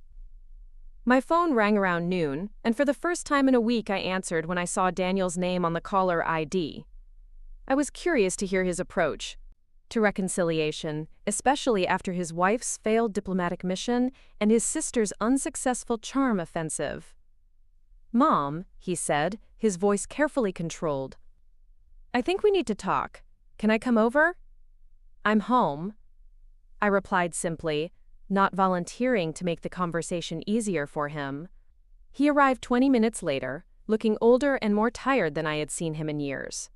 My phone rang around noon, and for the first time in a week I answered when I saw Daniel's name on the caller ID. I was curious to hear his approach to reconciliation, especially after his wife's failed diplomatic mission and his sister's unsuccessful charm offensive. Mom, he said, his voice carefully controlled. I think we need to talk. Can I come over? I'm home, I replied simply, not volunteering to make the conversation easier for him. He arrived 20 minutes later, looking older and more tired than I had seen him in years.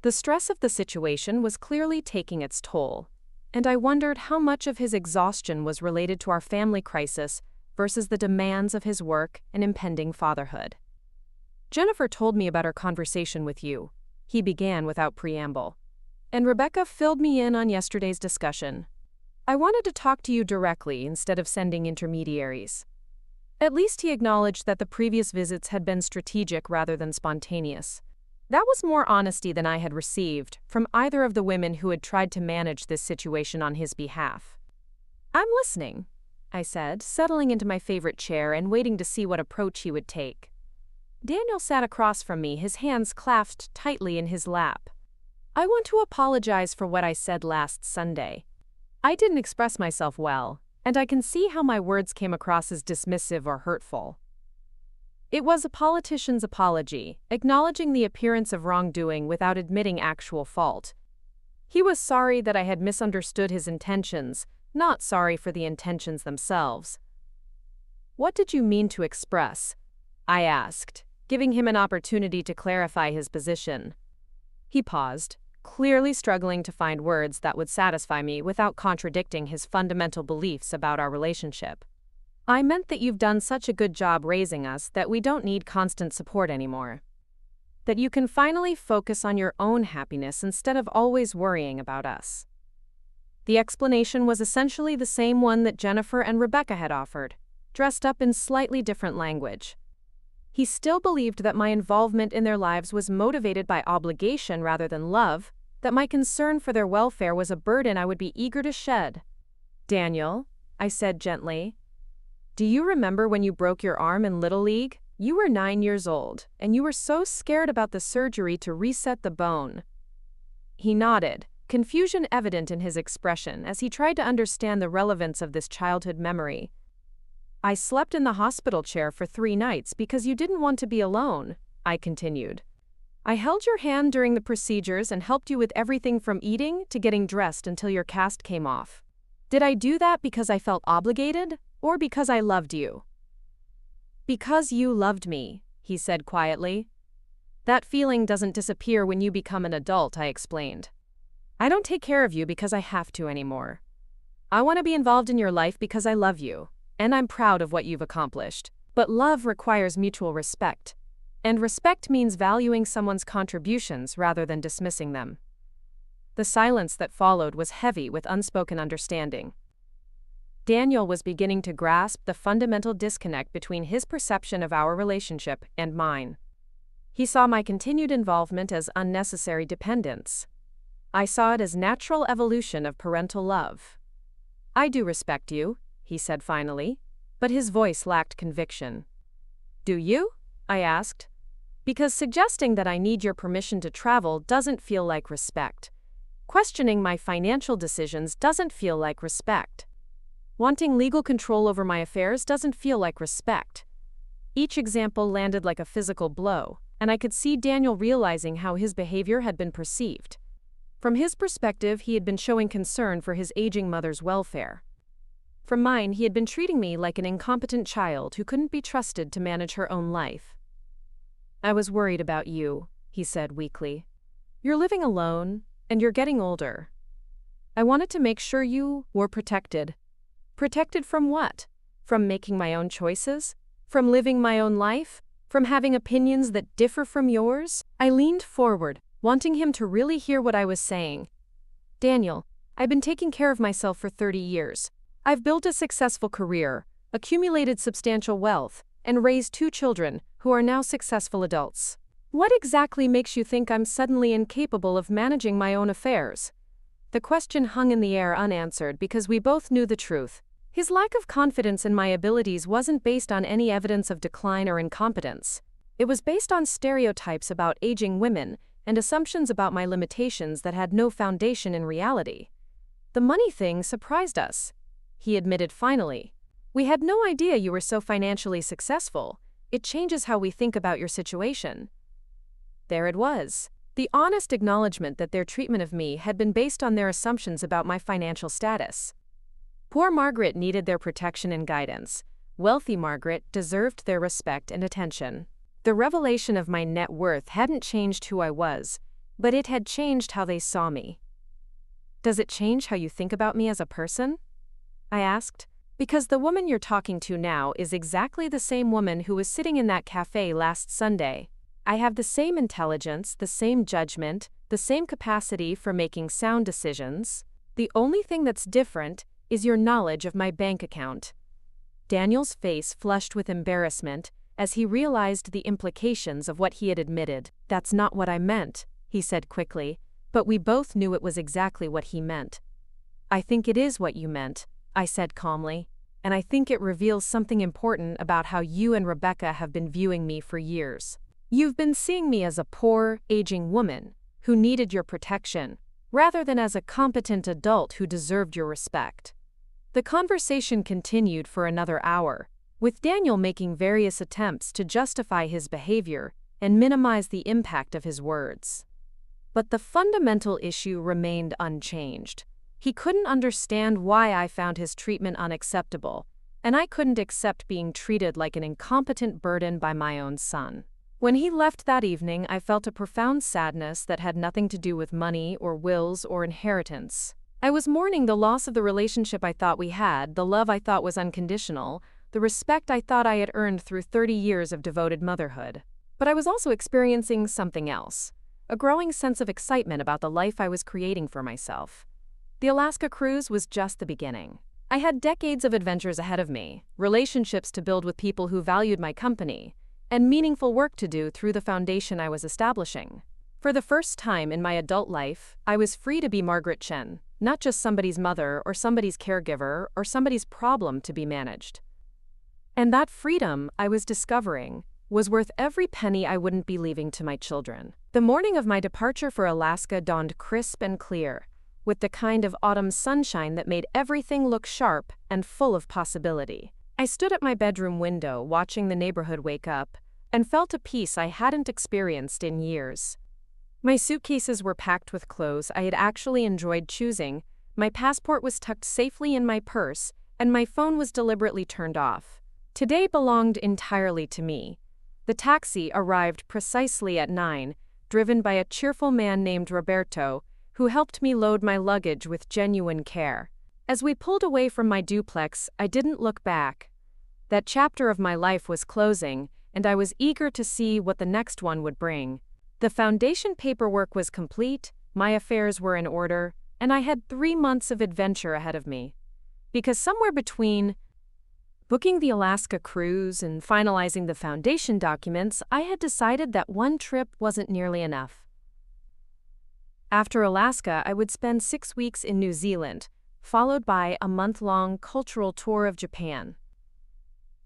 The stress of the situation was clearly taking its toll, and I wondered how much of his exhaustion was related to our family crisis versus the demands of his work and impending fatherhood. Jennifer told me about our conversation with you, he began without preamble. And Rebecca filled me in on yesterday's discussion. I wanted to talk to you directly instead of sending intermediaries. At least he acknowledged that the previous visits had been strategic rather than spontaneous. That was more honesty than I had received from either of the women who had tried to manage this situation on his behalf. I'm listening, I said, settling into my favorite chair and waiting to see what approach he would take. Daniel sat across from me, his hands clasped tightly in his lap. I want to apologize for what I said last Sunday. I didn't express myself well, and I can see how my words came across as dismissive or hurtful. It was a politician's apology, acknowledging the appearance of wrongdoing without admitting actual fault. He was sorry that I had misunderstood his intentions, not sorry for the intentions themselves. "What did you mean to express?" I asked, giving him an opportunity to clarify his position. He paused, clearly struggling to find words that would satisfy me without contradicting his fundamental beliefs about our relationship. "I meant that you've done such a good job raising us that we don't need constant support anymore. That you can finally focus on your own happiness instead of always worrying about us." The explanation was essentially the same one that Jennifer and Rebecca had offered, dressed up in slightly different language. He still believed that my involvement in their lives was motivated by obligation rather than love, that my concern for their welfare was a burden I would be eager to shed. "Daniel," I said gently, "do you remember when you broke your arm in Little League? You were 9 years old, and you were so scared about the surgery to reset the bone." He nodded, confusion evident in his expression as he tried to understand the relevance of this childhood memory. "I slept in the hospital chair for 3 nights because you didn't want to be alone," I continued. "I held your hand during the procedures and helped you with everything from eating to getting dressed until your cast came off. Did I do that because I felt obligated, or because I loved you?" "Because you loved me," he said quietly. "That feeling doesn't disappear when you become an adult," I explained. "I don't take care of you because I have to anymore. I want to be involved in your life because I love you, and I'm proud of what you've accomplished. But love requires mutual respect, and respect means valuing someone's contributions rather than dismissing them." The silence that followed was heavy with unspoken understanding. Daniel was beginning to grasp the fundamental disconnect between his perception of our relationship and mine. He saw my continued involvement as unnecessary dependence. I saw it as natural evolution of parental love. "I do respect you," he said finally, but his voice lacked conviction. "Do you?" I asked. "Because suggesting that I need your permission to travel doesn't feel like respect. Questioning my financial decisions doesn't feel like respect. Wanting legal control over my affairs doesn't feel like respect." Each example landed like a physical blow, and I could see Daniel realizing how his behavior had been perceived. From his perspective, he had been showing concern for his aging mother's welfare. From mine, he had been treating me like an incompetent child who couldn't be trusted to manage her own life. "I was worried about you," he said weakly. "You're living alone, and you're getting older. I wanted to make sure you were protected." "Protected from what? From making my own choices? From living my own life? From having opinions that differ from yours?" I leaned forward, wanting him to really hear what I was saying. "Daniel, I've been taking care of myself for 30 years. I've built a successful career, accumulated substantial wealth, and raised 2 children who are now successful adults. What exactly makes you think I'm suddenly incapable of managing my own affairs?" The question hung in the air unanswered because we both knew the truth. His lack of confidence in my abilities wasn't based on any evidence of decline or incompetence. It was based on stereotypes about aging women and assumptions about my limitations that had no foundation in reality. "The money thing surprised us," he admitted finally. "We had no idea you were so financially successful. It changes how we think about your situation." There it was. The honest acknowledgement that their treatment of me had been based on their assumptions about my financial status. Poor Margaret needed their protection and guidance. Wealthy Margaret deserved their respect and attention. The revelation of my net worth hadn't changed who I was, but it had changed how they saw me. "Does it change how you think about me as a person?" I asked. "Because the woman you're talking to now is exactly the same woman who was sitting in that cafe last Sunday. I have the same intelligence, the same judgment, the same capacity for making sound decisions. The only thing that's different is your knowledge of my bank account." Daniel's face flushed with embarrassment as he realized the implications of what he had admitted. "That's not what I meant," he said quickly, but we both knew it was exactly what he meant. "I think it is what you meant," I said calmly, "and I think it reveals something important about how you and Rebecca have been viewing me for years. You've been seeing me as a poor, aging woman who needed your protection, rather than as a competent adult who deserved your respect." The conversation continued for another hour, with Daniel making various attempts to justify his behavior and minimize the impact of his words. But the fundamental issue remained unchanged. He couldn't understand why I found his treatment unacceptable, and I couldn't accept being treated like an incompetent burden by my own son. When he left that evening, I felt a profound sadness that had nothing to do with money or wills or inheritance. I was mourning the loss of the relationship I thought we had, the love I thought was unconditional, the respect I thought I had earned through 30 years of devoted motherhood. But I was also experiencing something else, a growing sense of excitement about the life I was creating for myself. The Alaska cruise was just the beginning. I had decades of adventures ahead of me, relationships to build with people who valued my company, and meaningful work to do through the foundation I was establishing. For the first time in my adult life, I was free to be Margaret Chen, not just somebody's mother or somebody's caregiver or somebody's problem to be managed. And that freedom, I was discovering, was worth every penny I wouldn't be leaving to my children. The morning of my departure for Alaska dawned crisp and clear, with the kind of autumn sunshine that made everything look sharp and full of possibility. I stood at my bedroom window watching the neighborhood wake up and felt a peace I hadn't experienced in years. My suitcases were packed with clothes I had actually enjoyed choosing, my passport was tucked safely in my purse, and my phone was deliberately turned off. Today belonged entirely to me. The taxi arrived precisely at 9, driven by a cheerful man named Roberto, who helped me load my luggage with genuine care. As we pulled away from my duplex, I didn't look back. That chapter of my life was closing, and I was eager to see what the next one would bring. The foundation paperwork was complete, my affairs were in order, and I had 3 months of adventure ahead of me. Because somewhere between booking the Alaska cruise and finalizing the foundation documents, I had decided that one trip wasn't nearly enough. After Alaska, I would spend 6 weeks in New Zealand, followed by a month-long cultural tour of Japan.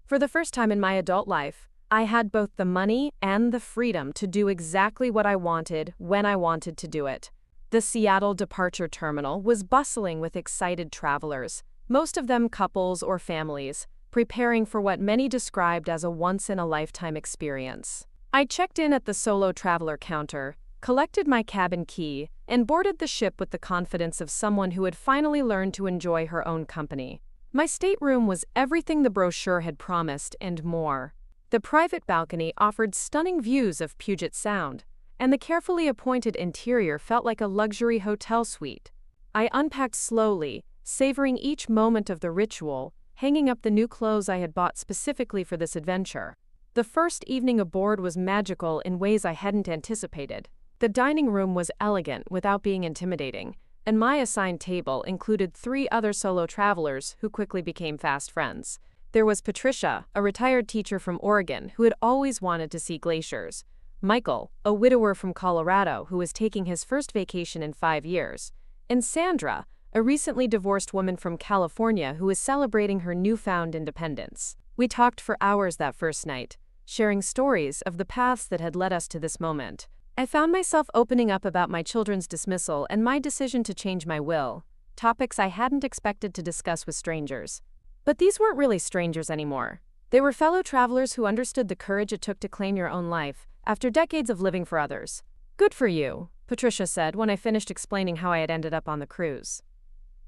For the first time in my adult life, I had both the money and the freedom to do exactly what I wanted when I wanted to do it. The Seattle departure terminal was bustling with excited travelers, most of them couples or families, preparing for what many described as a once-in-a-lifetime experience. I checked in at the solo traveler counter, collected my cabin key, and boarded the ship with the confidence of someone who had finally learned to enjoy her own company. My stateroom was everything the brochure had promised and more. The private balcony offered stunning views of Puget Sound, and the carefully appointed interior felt like a luxury hotel suite. I unpacked slowly, savoring each moment of the ritual, hanging up the new clothes I had bought specifically for this adventure. The first evening aboard was magical in ways I hadn't anticipated. The dining room was elegant without being intimidating, and my assigned table included 3 other solo travelers who quickly became fast friends. There was Patricia, a retired teacher from Oregon who had always wanted to see glaciers, Michael, a widower from Colorado who was taking his first vacation in 5 years, and Sandra, a recently divorced woman from California who was celebrating her newfound independence. We talked for hours that first night, sharing stories of the paths that had led us to this moment. I found myself opening up about my children's dismissal and my decision to change my will, topics I hadn't expected to discuss with strangers. But these weren't really strangers anymore. They were fellow travelers who understood the courage it took to claim your own life, after decades of living for others. "Good for you," Patricia said when I finished explaining how I had ended up on the cruise.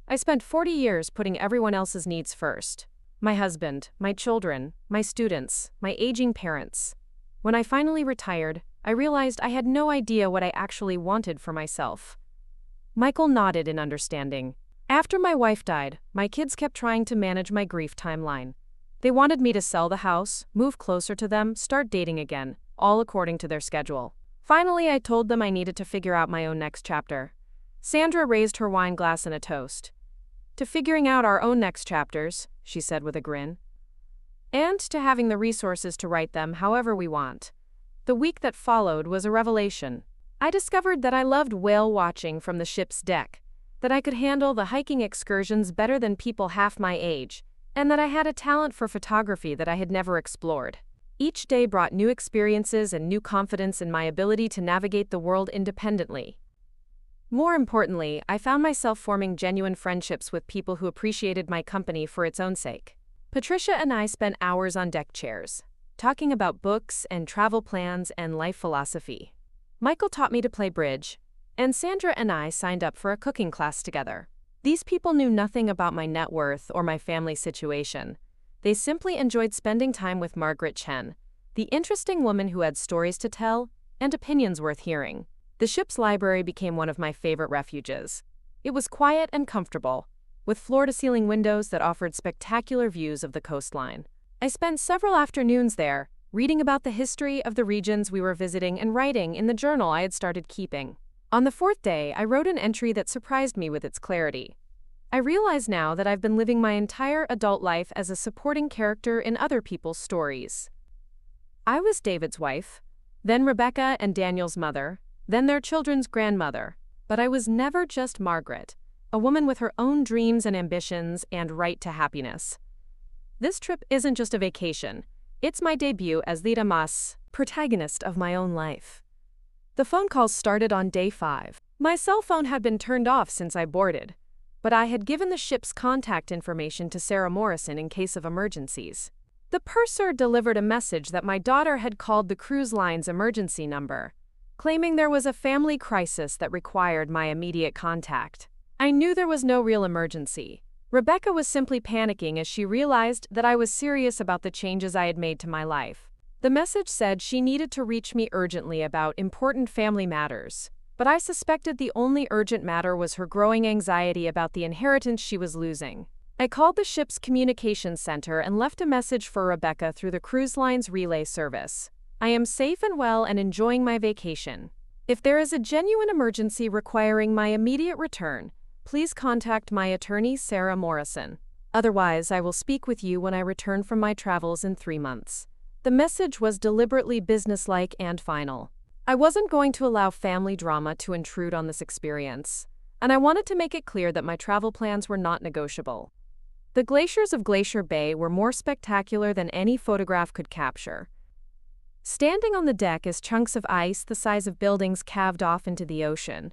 "I spent 40 years putting everyone else's needs first. My husband, my children, my students, my aging parents. When I finally retired, I realized I had no idea what I actually wanted for myself." Michael nodded in understanding. "After my wife died, my kids kept trying to manage my grief timeline. They wanted me to sell the house, move closer to them, start dating again, all according to their schedule. Finally, I told them I needed to figure out my own next chapter." Sandra raised her wine glass in a toast. "To figuring out our own next chapters," she said with a grin. "And to having the resources to write them however we want." The week that followed was a revelation. I discovered that I loved whale watching from the ship's deck, that I could handle the hiking excursions better than people half my age, and that I had a talent for photography that I had never explored. Each day brought new experiences and new confidence in my ability to navigate the world independently. More importantly, I found myself forming genuine friendships with people who appreciated my company for its own sake. Patricia and I spent hours on deck chairs, talking about books and travel plans and life philosophy. Michael taught me to play bridge, and Sandra and I signed up for a cooking class together. These people knew nothing about my net worth or my family situation. They simply enjoyed spending time with Margaret Chen, the interesting woman who had stories to tell and opinions worth hearing. The ship's library became one of my favorite refuges. It was quiet and comfortable, with floor-to-ceiling windows that offered spectacular views of the coastline. I spent several afternoons there, reading about the history of the regions we were visiting and writing in the journal I had started keeping. On the fourth day, I wrote an entry that surprised me with its clarity. I realize now that I've been living my entire adult life as a supporting character in other people's stories. I was David's wife, then Rebecca and Daniel's mother, then their children's grandmother, but I was never just Margaret, a woman with her own dreams and ambitions and right to happiness. This trip isn't just a vacation, it's my debut as the protagonist of my own life. The phone calls started on day 5. My cell phone had been turned off since I boarded, but I had given the ship's contact information to Sarah Morrison in case of emergencies. The purser delivered a message that my daughter had called the cruise line's emergency number, claiming there was a family crisis that required my immediate contact. I knew there was no real emergency. Rebecca was simply panicking as she realized that I was serious about the changes I had made to my life. The message said she needed to reach me urgently about important family matters, but I suspected the only urgent matter was her growing anxiety about the inheritance she was losing. I called the ship's communications center and left a message for Rebecca through the cruise line's relay service. I am safe and well and enjoying my vacation. If there is a genuine emergency requiring my immediate return, please contact my attorney, Sarah Morrison. Otherwise, I will speak with you when I return from my travels in 3 months. The message was deliberately businesslike and final. I wasn't going to allow family drama to intrude on this experience, and I wanted to make it clear that my travel plans were not negotiable. The glaciers of Glacier Bay were more spectacular than any photograph could capture. Standing on the deck as chunks of ice the size of buildings calved off into the ocean,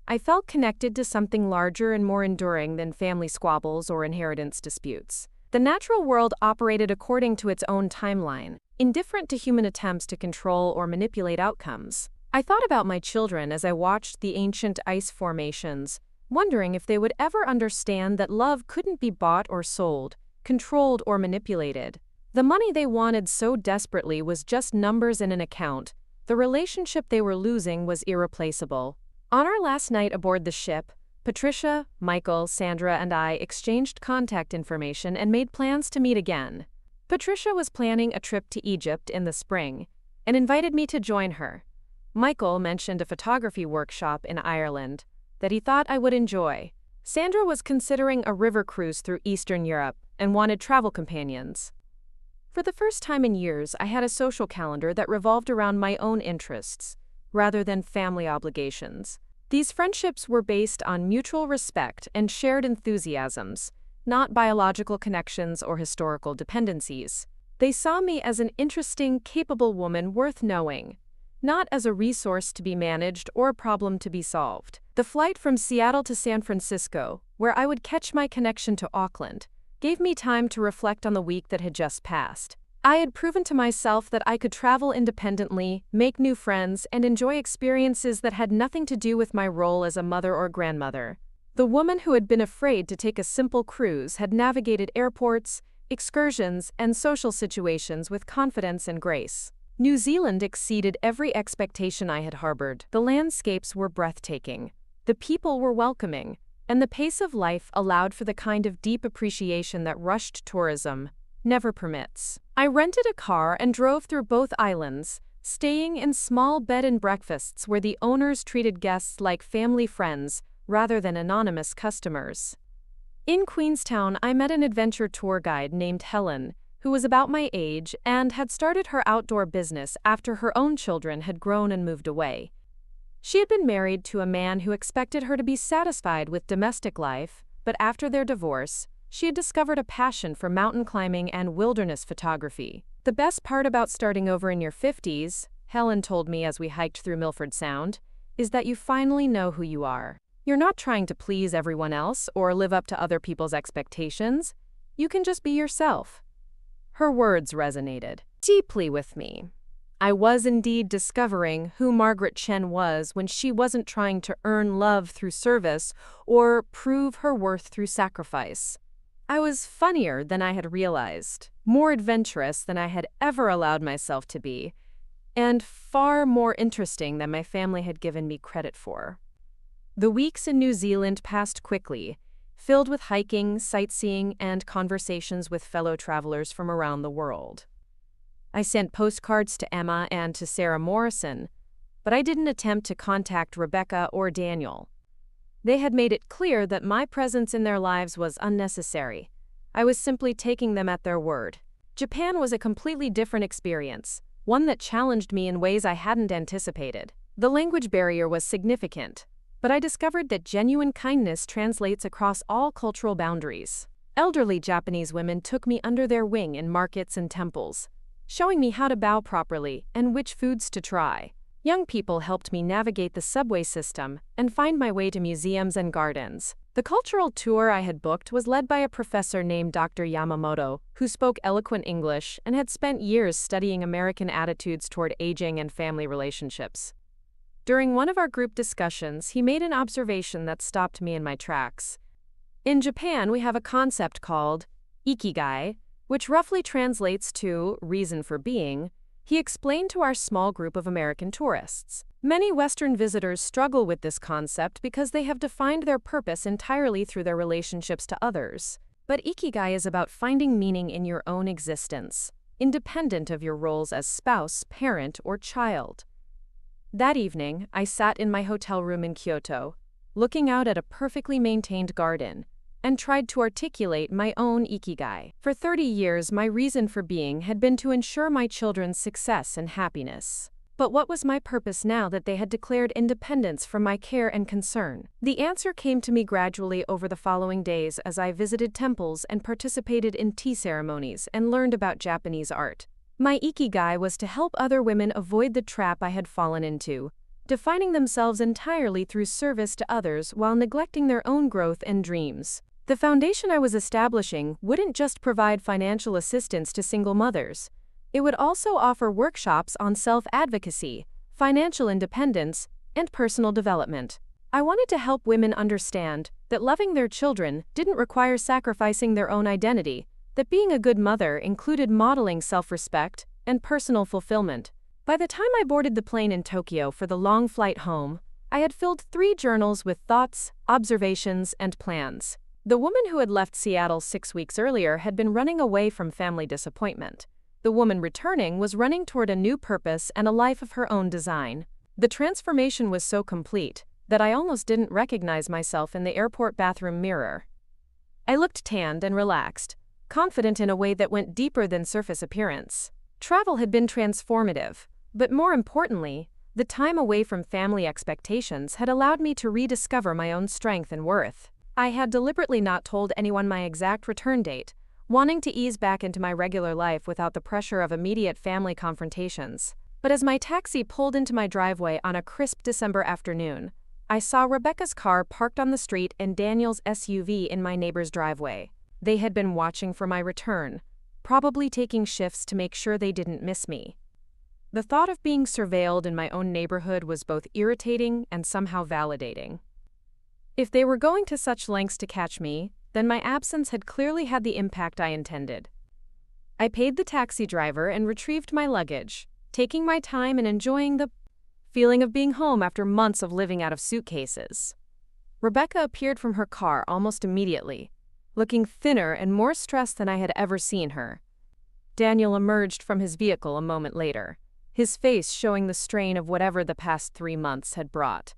I felt connected to something larger and more enduring than family squabbles or inheritance disputes. The natural world operated according to its own timeline, indifferent to human attempts to control or manipulate outcomes. I thought about my children as I watched the ancient ice formations, wondering if they would ever understand that love couldn't be bought or sold, controlled or manipulated. The money they wanted so desperately was just numbers in an account. The relationship they were losing was irreplaceable. On our last night aboard the ship, Patricia, Michael, Sandra, and I exchanged contact information and made plans to meet again. Patricia was planning a trip to Egypt in the spring and invited me to join her. Michael mentioned a photography workshop in Ireland that he thought I would enjoy. Sandra was considering a river cruise through Eastern Europe and wanted travel companions. For the first time in years, I had a social calendar that revolved around my own interests, rather than family obligations. These friendships were based on mutual respect and shared enthusiasms, not biological connections or historical dependencies. They saw me as an interesting, capable woman worth knowing, not as a resource to be managed or a problem to be solved. The flight from Seattle to San Francisco, where I would catch my connection to Auckland, gave me time to reflect on the week that had just passed. I had proven to myself that I could travel independently, make new friends, and enjoy experiences that had nothing to do with my role as a mother or grandmother. The woman who had been afraid to take a simple cruise had navigated airports, excursions, and social situations with confidence and grace. New Zealand exceeded every expectation I had harbored. The landscapes were breathtaking, the people were welcoming, and the pace of life allowed for the kind of deep appreciation that rushed tourism never permits. I rented a car and drove through both islands, staying in small bed and breakfasts where the owners treated guests like family friends rather than anonymous customers. In Queenstown, I met an adventure tour guide named Helen, who was about my age and had started her outdoor business after her own children had grown and moved away. She had been married to a man who expected her to be satisfied with domestic life, but after their divorce, she had discovered a passion for mountain climbing and wilderness photography. The best part about starting over in your 50s, Helen told me as we hiked through Milford Sound, is that you finally know who you are. You're not trying to please everyone else or live up to other people's expectations. You can just be yourself. Her words resonated deeply with me. I was indeed discovering who Margaret Chen was when she wasn't trying to earn love through service or prove her worth through sacrifice. I was funnier than I had realized, more adventurous than I had ever allowed myself to be, and far more interesting than my family had given me credit for. The weeks in New Zealand passed quickly, filled with hiking, sightseeing, and conversations with fellow travelers from around the world. I sent postcards to Emma and to Sarah Morrison, but I didn't attempt to contact Rebecca or Daniel. They had made it clear that my presence in their lives was unnecessary. I was simply taking them at their word. Japan was a completely different experience, one that challenged me in ways I hadn't anticipated. The language barrier was significant, but I discovered that genuine kindness translates across all cultural boundaries. Elderly Japanese women took me under their wing in markets and temples, showing me how to bow properly and which foods to try. Young people helped me navigate the subway system and find my way to museums and gardens. The cultural tour I had booked was led by a professor named Dr. Yamamoto, who spoke eloquent English and had spent years studying American attitudes toward aging and family relationships. During one of our group discussions, he made an observation that stopped me in my tracks. In Japan, we have a concept called ikigai, which roughly translates to reason for being, he explained to our small group of American tourists. Many Western visitors struggle with this concept because they have defined their purpose entirely through their relationships to others. But ikigai is about finding meaning in your own existence, independent of your roles as spouse, parent, or child. That evening, I sat in my hotel room in Kyoto, looking out at a perfectly maintained garden, and tried to articulate my own ikigai. For 30 years, my reason for being had been to ensure my children's success and happiness. But what was my purpose now that they had declared independence from my care and concern? The answer came to me gradually over the following days as I visited temples and participated in tea ceremonies and learned about Japanese art. My ikigai was to help other women avoid the trap I had fallen into, defining themselves entirely through service to others while neglecting their own growth and dreams. The foundation I was establishing wouldn't just provide financial assistance to single mothers. It would also offer workshops on self-advocacy, financial independence, and personal development. I wanted to help women understand that loving their children didn't require sacrificing their own identity, that being a good mother included modeling self-respect and personal fulfillment. By the time I boarded the plane in Tokyo for the long flight home, I had filled 3 journals with thoughts, observations, and plans. The woman who had left Seattle 6 weeks earlier had been running away from family disappointment. The woman returning was running toward a new purpose and a life of her own design. The transformation was so complete that I almost didn't recognize myself in the airport bathroom mirror. I looked tanned and relaxed, confident in a way that went deeper than surface appearance. Travel had been transformative, but more importantly, the time away from family expectations had allowed me to rediscover my own strength and worth. I had deliberately not told anyone my exact return date, wanting to ease back into my regular life without the pressure of immediate family confrontations. But as my taxi pulled into my driveway on a crisp December afternoon, I saw Rebecca's car parked on the street and Daniel's SUV in my neighbor's driveway. They had been watching for my return, probably taking shifts to make sure they didn't miss me. The thought of being surveilled in my own neighborhood was both irritating and somehow validating. If they were going to such lengths to catch me, then my absence had clearly had the impact I intended. I paid the taxi driver and retrieved my luggage, taking my time and enjoying the feeling of being home after months of living out of suitcases. Rebecca appeared from her car almost immediately, looking thinner and more stressed than I had ever seen her. Daniel emerged from his vehicle a moment later, his face showing the strain of whatever the past 3 months had brought.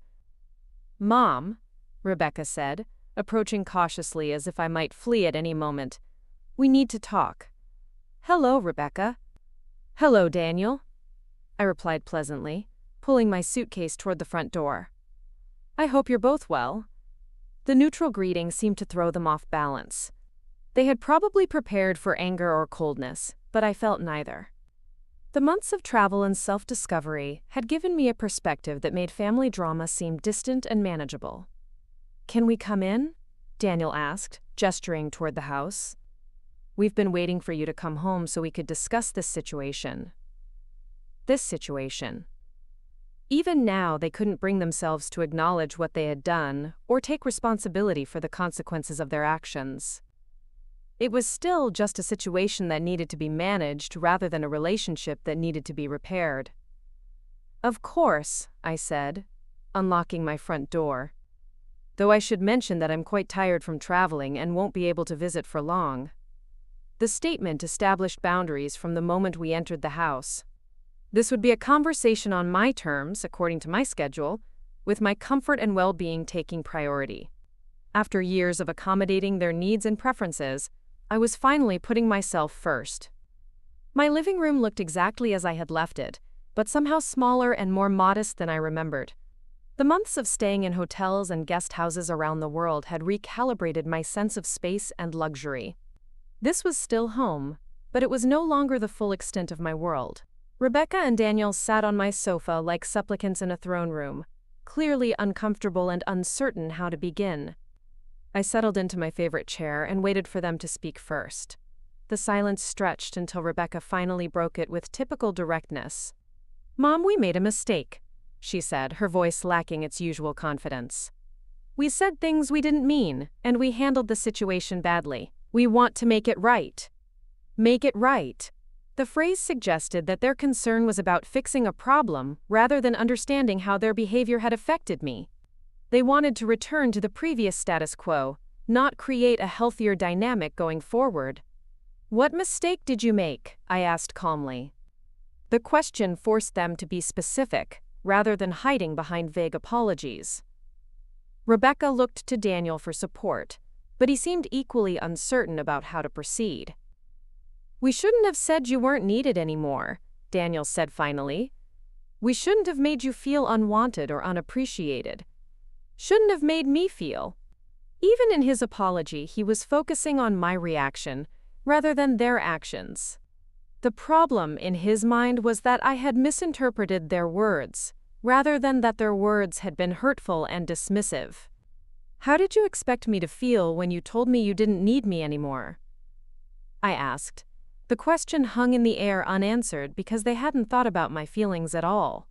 "Mom," Rebecca said, approaching cautiously as if I might flee at any moment. "We need to talk." "Hello, Rebecca." "Hello, Daniel," I replied pleasantly, pulling my suitcase toward the front door. "I hope you're both well." The neutral greeting seemed to throw them off balance. They had probably prepared for anger or coldness, but I felt neither. The months of travel and self-discovery had given me a perspective that made family drama seem distant and manageable. "Can we come in?" Daniel asked, gesturing toward the house. "We've been waiting for you to come home so we could discuss this situation." this situation. Even now, they couldn't bring themselves to acknowledge what they had done or take responsibility for the consequences of their actions. It was still just a situation that needed to be managed rather than a relationship that needed to be repaired. "Of course," I said, unlocking my front door. "Though I should mention that I'm quite tired from traveling and won't be able to visit for long." The statement established boundaries from the moment we entered the house. This would be a conversation on my terms, according to my schedule, with my comfort and well-being taking priority. After years of accommodating their needs and preferences, I was finally putting myself first. My living room looked exactly as I had left it, but somehow smaller and more modest than I remembered. The months of staying in hotels and guest houses around the world had recalibrated my sense of space and luxury. This was still home, but it was no longer the full extent of my world. Rebecca and Daniel sat on my sofa like supplicants in a throne room, clearly uncomfortable and uncertain how to begin. I settled into my favorite chair and waited for them to speak first. The silence stretched until Rebecca finally broke it with typical directness. "Mom, we made a mistake," she said, her voice lacking its usual confidence. "We said things we didn't mean, and we handled the situation badly. We want to make it right." Make it right. The phrase suggested that their concern was about fixing a problem rather than understanding how their behavior had affected me. They wanted to return to the previous status quo, not create a healthier dynamic going forward. "What mistake did you make?" I asked calmly. The question forced them to be specific, rather than hiding behind vague apologies. Rebecca looked to Daniel for support, but he seemed equally uncertain about how to proceed. "We shouldn't have said you weren't needed anymore," Daniel said finally. "We shouldn't have made you feel unwanted or unappreciated. Shouldn't have made me feel." Even in his apology, he was focusing on my reaction, rather than their actions. The problem in his mind was that I had misinterpreted their words, rather than that their words had been hurtful and dismissive. "How did you expect me to feel when you told me you didn't need me anymore?" I asked. The question hung in the air unanswered because they hadn't thought about my feelings at all.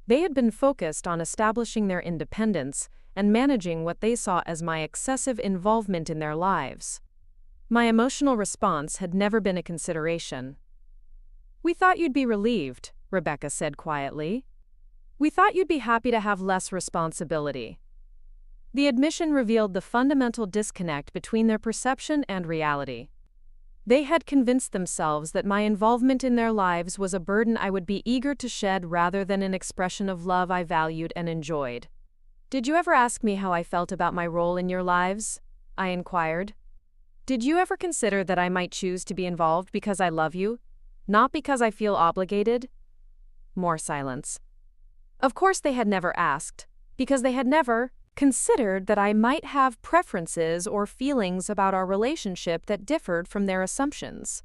They had been focused on establishing their independence and managing what they saw as my excessive involvement in their lives. My emotional response had never been a consideration. "We thought you'd be relieved," Rebecca said quietly. "We thought you'd be happy to have less responsibility." The admission revealed the fundamental disconnect between their perception and reality. They had convinced themselves that my involvement in their lives was a burden I would be eager to shed rather than an expression of love I valued and enjoyed. "Did you ever ask me how I felt about my role in your lives?" I inquired. "Did you ever consider that I might choose to be involved because I love you, not because I feel obligated?" More silence. Of course they had never asked, because they had never considered that I might have preferences or feelings about our relationship that differed from their assumptions.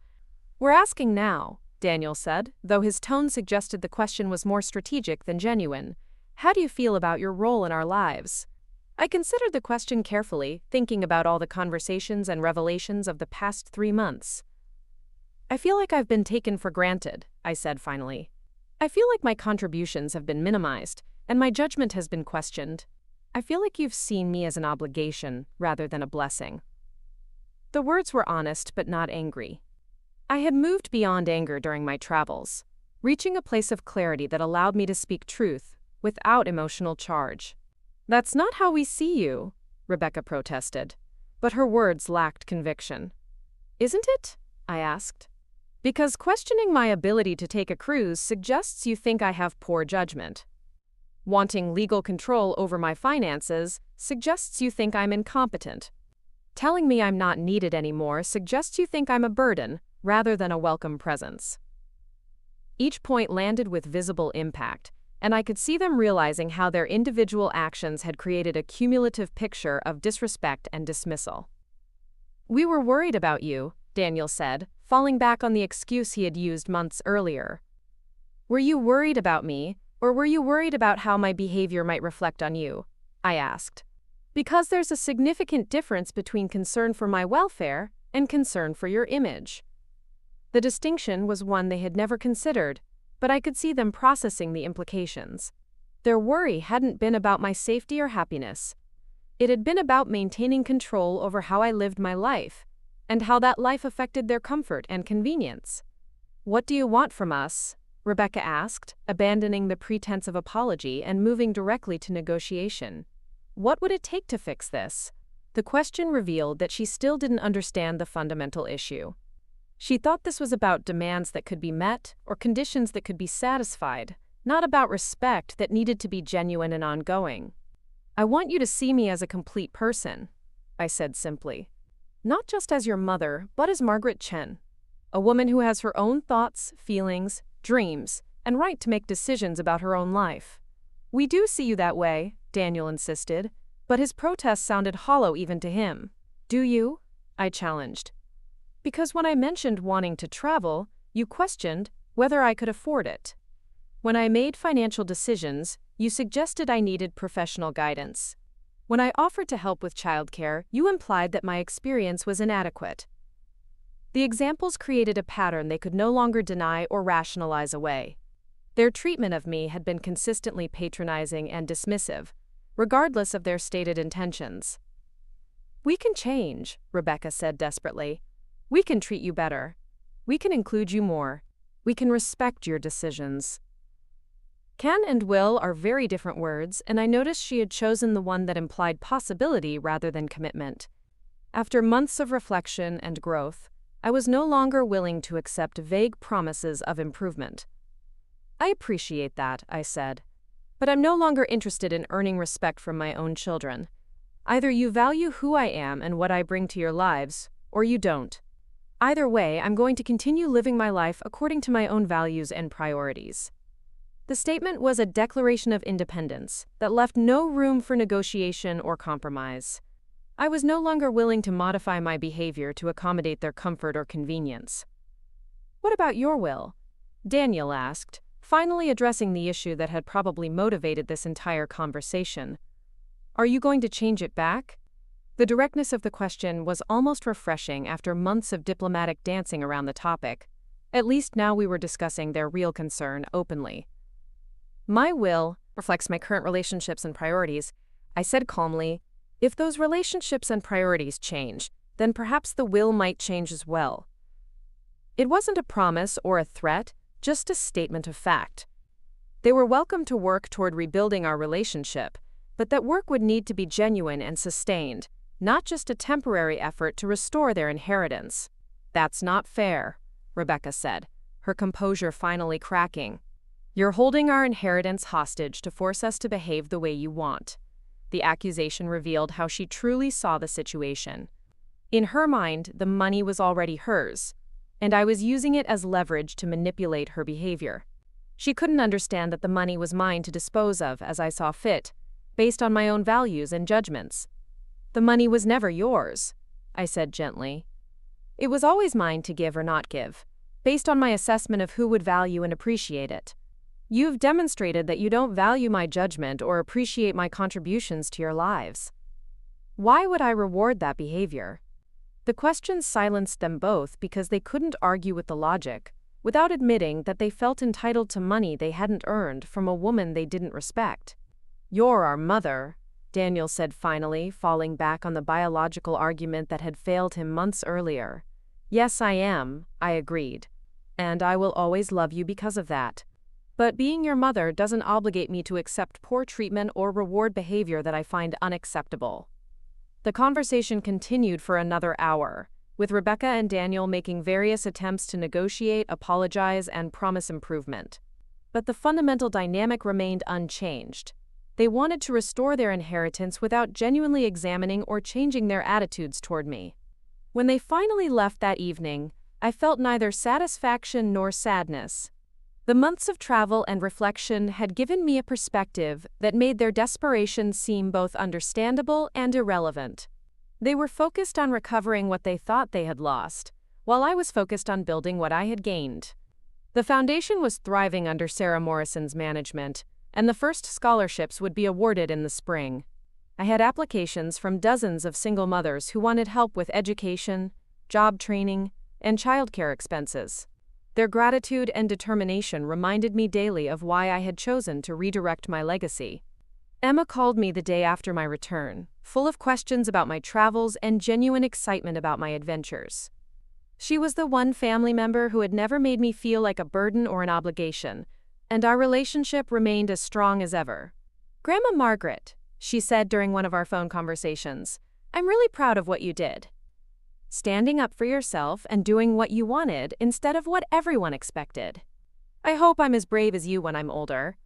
"We're asking now," Daniel said, though his tone suggested the question was more strategic than genuine. "How do you feel about your role in our lives?" I considered the question carefully, thinking about all the conversations and revelations of the past 3 months. "I feel like I've been taken for granted," I said finally. "I feel like my contributions have been minimized, and my judgment has been questioned. I feel like you've seen me as an obligation rather than a blessing." The words were honest but not angry. I had moved beyond anger during my travels, reaching a place of clarity that allowed me to speak truth without emotional charge. "That's not how we see you," Rebecca protested, but her words lacked conviction. "Isn't it?" I asked. "Because questioning my ability to take a cruise suggests you think I have poor judgment. Wanting legal control over my finances suggests you think I'm incompetent. Telling me I'm not needed anymore suggests you think I'm a burden rather than a welcome presence." Each point landed with visible impact, and I could see them realizing how their individual actions had created a cumulative picture of disrespect and dismissal. "We were worried about you," Daniel said, falling back on the excuse he had used months earlier. "Were you worried about me, or were you worried about how my behavior might reflect on you?" I asked. "Because there's a significant difference between concern for my welfare and concern for your image." The distinction was one they had never considered, but I could see them processing the implications. Their worry hadn't been about my safety or happiness. It had been about maintaining control over how I lived my life, and how that life affected their comfort and convenience. "What do you want from us?" Rebecca asked, abandoning the pretense of apology and moving directly to negotiation. "What would it take to fix this?" The question revealed that she still didn't understand the fundamental issue. She thought this was about demands that could be met or conditions that could be satisfied, not about respect that needed to be genuine and ongoing. "I want you to see me as a complete person," I said simply. "Not just as your mother, but as Margaret Chen. A woman who has her own thoughts, feelings, dreams, and right to make decisions about her own life." "We do see you that way," Daniel insisted, but his protest sounded hollow even to him. "Do you?" I challenged. "Because when I mentioned wanting to travel, you questioned whether I could afford it. When I made financial decisions, you suggested I needed professional guidance. When I offered to help with childcare, you implied that my experience was inadequate." The examples created a pattern they could no longer deny or rationalize away. Their treatment of me had been consistently patronizing and dismissive, regardless of their stated intentions. "We can change," Rebecca said desperately. "We can treat you better. We can include you more. We can respect your decisions." Can and will are very different words, and I noticed she had chosen the one that implied possibility rather than commitment. After months of reflection and growth, I was no longer willing to accept vague promises of improvement. "I appreciate that," I said, "but I'm no longer interested in earning respect from my own children. Either you value who I am and what I bring to your lives, or you don't. Either way, I'm going to continue living my life according to my own values and priorities." The statement was a declaration of independence that left no room for negotiation or compromise. I was no longer willing to modify my behavior to accommodate their comfort or convenience. "What about your will?" Daniel asked, finally addressing the issue that had probably motivated this entire conversation. "Are you going to change it back?" The directness of the question was almost refreshing after months of diplomatic dancing around the topic. At least now we were discussing their real concern openly. "My will reflects my current relationships and priorities," I said calmly. "If those relationships and priorities change, then perhaps the will might change as well." It wasn't a promise or a threat, just a statement of fact. They were welcome to work toward rebuilding our relationship, but that work would need to be genuine and sustained, not just a temporary effort to restore their inheritance. "That's not fair," Rebecca said, her composure finally cracking. "You're holding our inheritance hostage to force us to behave the way you want." The accusation revealed how she truly saw the situation. In her mind, the money was already hers, and I was using it as leverage to manipulate her behavior. She couldn't understand that the money was mine to dispose of as I saw fit, based on my own values and judgments. "The money was never yours," I said gently. "It was always mine to give or not give, based on my assessment of who would value and appreciate it. You've demonstrated that you don't value my judgment or appreciate my contributions to your lives. Why would I reward that behavior?" The questions silenced them both because they couldn't argue with the logic, without admitting that they felt entitled to money they hadn't earned from a woman they didn't respect. "You're our mother," Daniel said finally, falling back on the biological argument that had failed him months earlier. "Yes, I am," I agreed. "And I will always love you because of that. But being your mother doesn't obligate me to accept poor treatment or reward behavior that I find unacceptable." The conversation continued for another hour, with Rebecca and Daniel making various attempts to negotiate, apologize, and promise improvement. But the fundamental dynamic remained unchanged. They wanted to restore their inheritance without genuinely examining or changing their attitudes toward me. When they finally left that evening, I felt neither satisfaction nor sadness. The months of travel and reflection had given me a perspective that made their desperation seem both understandable and irrelevant. They were focused on recovering what they thought they had lost, while I was focused on building what I had gained. The foundation was thriving under Sarah Morrison's management, and the first scholarships would be awarded in the spring. I had applications from dozens of single mothers who wanted help with education, job training, and childcare expenses. Their gratitude and determination reminded me daily of why I had chosen to redirect my legacy. Emma called me the day after my return, full of questions about my travels and genuine excitement about my adventures. She was the one family member who had never made me feel like a burden or an obligation, and our relationship remained as strong as ever. "Grandma Margaret," she said during one of our phone conversations, "I'm really proud of what you did. Standing up for yourself and doing what you wanted instead of what everyone expected. I hope I'm as brave as you when I'm older."